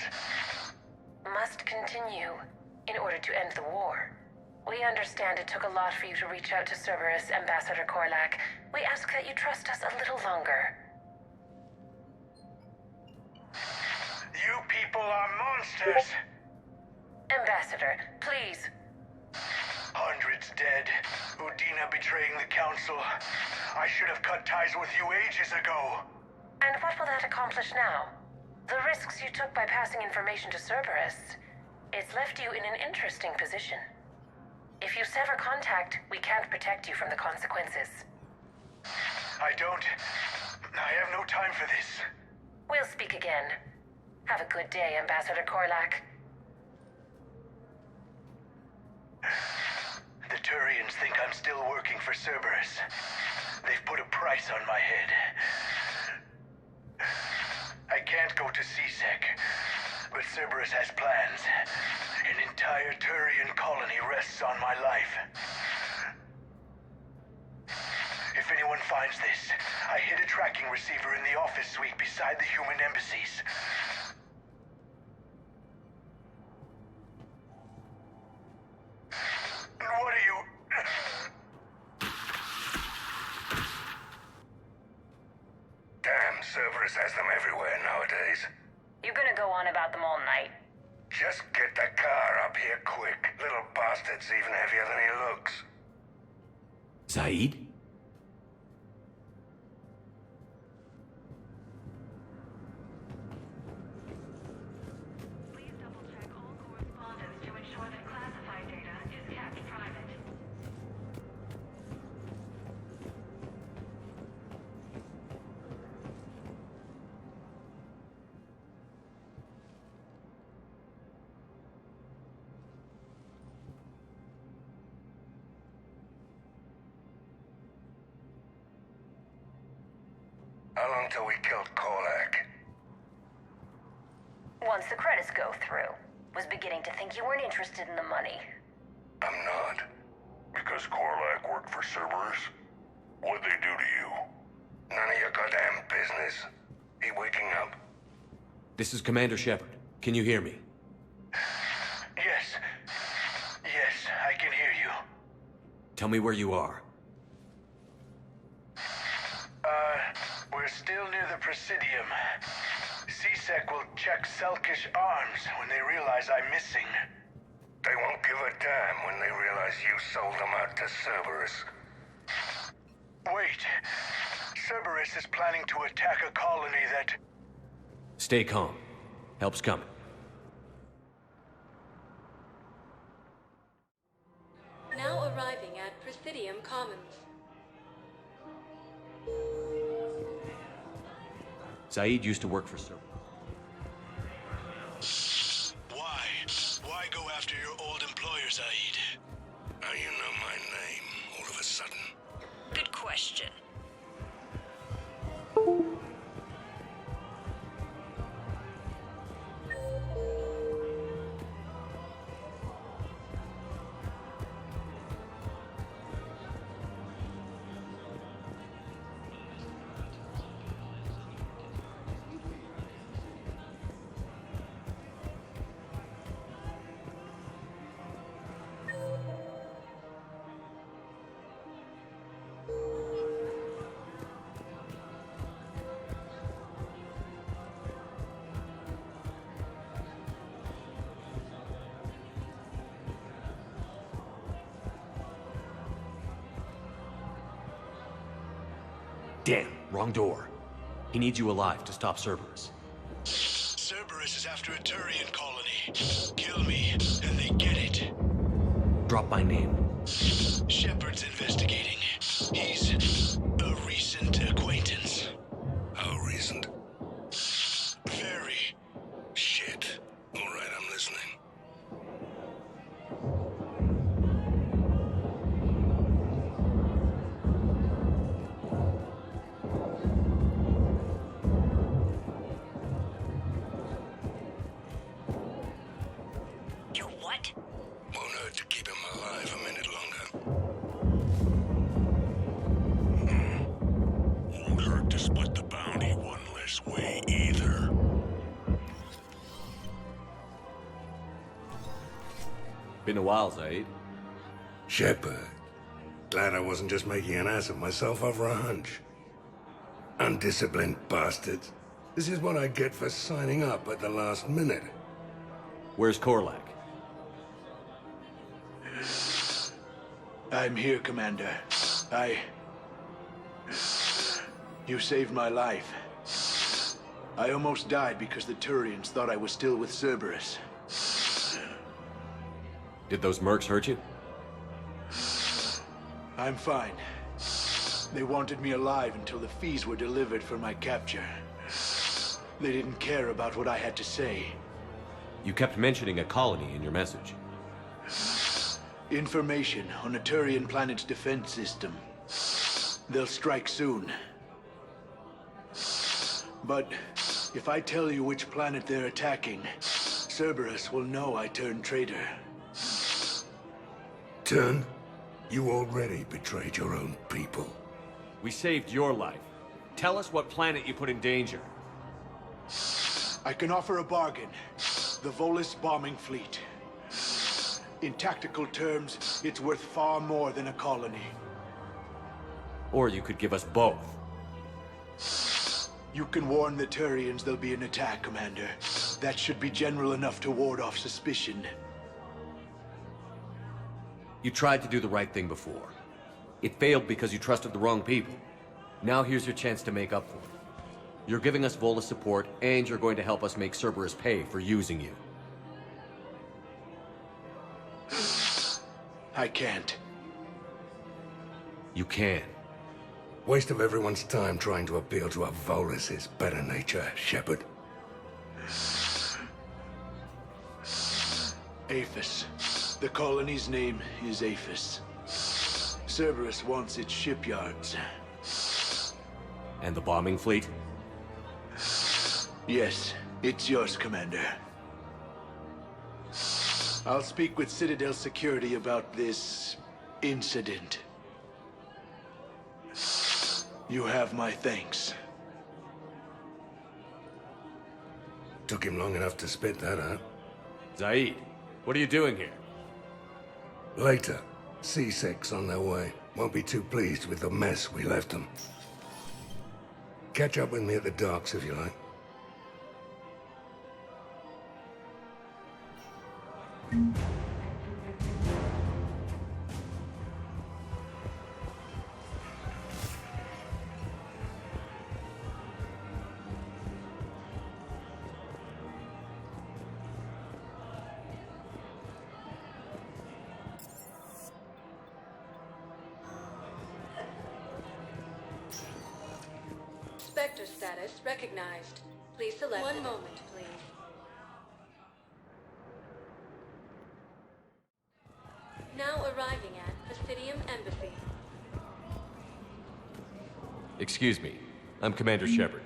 must continue in order to end the war. We understand it took a lot for you to reach out to Cerberus, Ambassador Korlak. We ask that you trust us a little longer. You people are monsters! Ambassador, please. Hundreds dead. Udina betraying the Council. I should have cut ties with you ages ago. And what will that accomplish now? The risks you took by passing information to Cerberus. It's left you in an interesting position. If you sever contact, we can't protect you from the consequences. I have no time for this. We'll speak again. Have a good day, Ambassador Korlak. The Turians think I'm still working for Cerberus. They've put a price on my head. I can't go to CSEC, but Cerberus has plans. An entire Turian colony rests on my life. If anyone finds this, I hid a tracking receiver in the office suite beside the human embassies. What are you... Damn, Cerberus has them everywhere nowadays. You gonna go on about them all night? Just get the car up here quick. Little bastard's even heavier than he looks. Zaid? How long till we killed Korlak? Once the credits go through. Was beginning to think you weren't interested in the money. I'm not. Because Korlak worked for Cerberus? What'd they do to you? None of your goddamn business. He waking up? This is Commander Shepard. Can you hear me? Yes. Yes, I can hear you. Tell me where you are. We're still near the Presidium. CSEC will check Selkish arms when they realize I'm missing. They won't give a damn when they realize you sold them out to Cerberus. Wait. Cerberus is planning to attack a colony that... Stay calm. Help's coming. Now arriving at Presidium Commons. Zaid used to work for Cerberus. Why? Why go after your old employer, Zaid? Now you know my name, all of a sudden. Good question. Damn, wrong door. He needs you alive to stop Cerberus. Cerberus is after a Turian colony. Kill me, and they get it. Drop my name. Shepard's investigating. He's a recent acquaintance. How recent? Very. Shit. All right, I'm listening. You what? Won't hurt to keep him alive a minute longer. Won't hurt to split the bounty one less way either. Been a while, Zaid. Shepard. Glad I wasn't just making an ass of myself over a hunch. Undisciplined bastards. This is what I get for signing up at the last minute. Where's Korlak? I'm here, Commander. You saved my life. I almost died because the Turians thought I was still with Cerberus. Did those mercs hurt you? I'm fine. They wanted me alive until the fees were delivered for my capture. They didn't care about what I had to say. You kept mentioning a colony in your message. Information on a Turian planet's defense system. They'll strike soon. But if I tell you which planet they're attacking, Cerberus will know I turned traitor. Turn? You already betrayed your own people. We saved your life. Tell us what planet you put in danger. I can offer a bargain. The Volus bombing fleet. In tactical terms, it's worth far more than a colony. Or you could give us both. You can warn the Turians there'll be an attack, Commander. That should be general enough to ward off suspicion. You tried to do the right thing before. It failed because you trusted the wrong people. Now here's your chance to make up for it. You're giving us Volus support, and you're going to help us make Cerberus pay for using you. I can't. You can. Waste of everyone's time trying to appeal to a Volus's better nature, Shepard. Aphis. The colony's name is Aphis. Cerberus wants its shipyards. And the bombing fleet? Yes, it's yours, Commander. I'll speak with Citadel Security about this incident. You have my thanks. Took him long enough to spit that out. Zaid, what are you doing here? Later. C6 on their way. Won't be too pleased with the mess we left them. Catch up with me at the docks if you like. Spectre status recognized. Please select. One moment, please. Now arriving at Presidium Embassy. Excuse me. I'm Commander Shepard.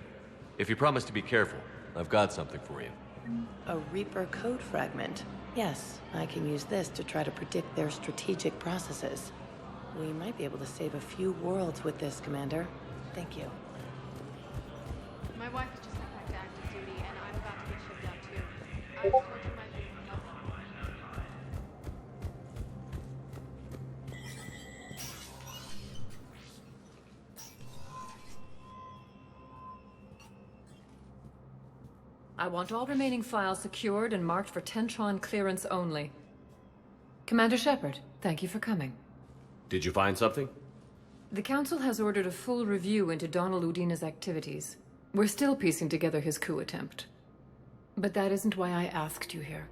If you promise to be careful, I've got something for you. A Reaper code fragment. Yes, I can use this to try to predict their strategic processes. We might be able to save a few worlds with this, Commander. Thank you. My wife just went back to active duty, and I'm about to get shipped out too. I told you my I want all remaining files secured and marked for Tentron clearance only. Commander Shepard, thank you for coming. Did you find something? The Council has ordered a full review into Donald Udina's activities. We're still piecing together his coup attempt. But that isn't why I asked you here.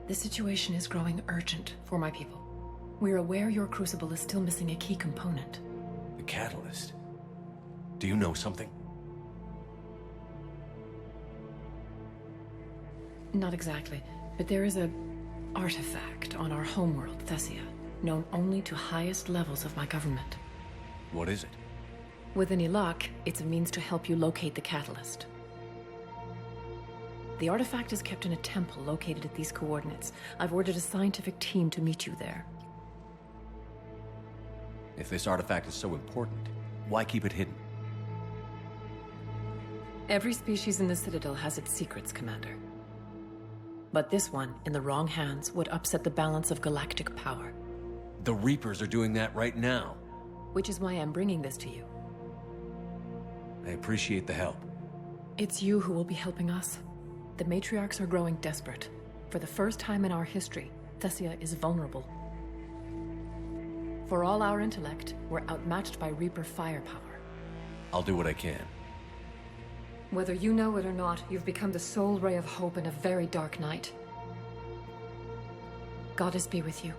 The situation is growing urgent for my people. We're aware your crucible is still missing a key component. The catalyst? Do you know something? Not exactly, but there is a artifact on our homeworld, Thessia, known only to highest levels of my government. What is it? With any luck, it's a means to help you locate the catalyst. The artifact is kept in a temple located at these coordinates. I've ordered a scientific team to meet you there. If this artifact is so important, why keep it hidden? Every species in the Citadel has its secrets, Commander. But this one, in the wrong hands, would upset the balance of galactic power. The Reapers are doing that right now. Which is why I'm bringing this to you. I appreciate the help. It's you who will be helping us. The Matriarchs are growing desperate. For the first time in our history, Thessia is vulnerable. For all our intellect, we're outmatched by Reaper firepower. I'll do what I can. Whether you know it or not, you've become the sole ray of hope in a very dark night. Goddess be with you.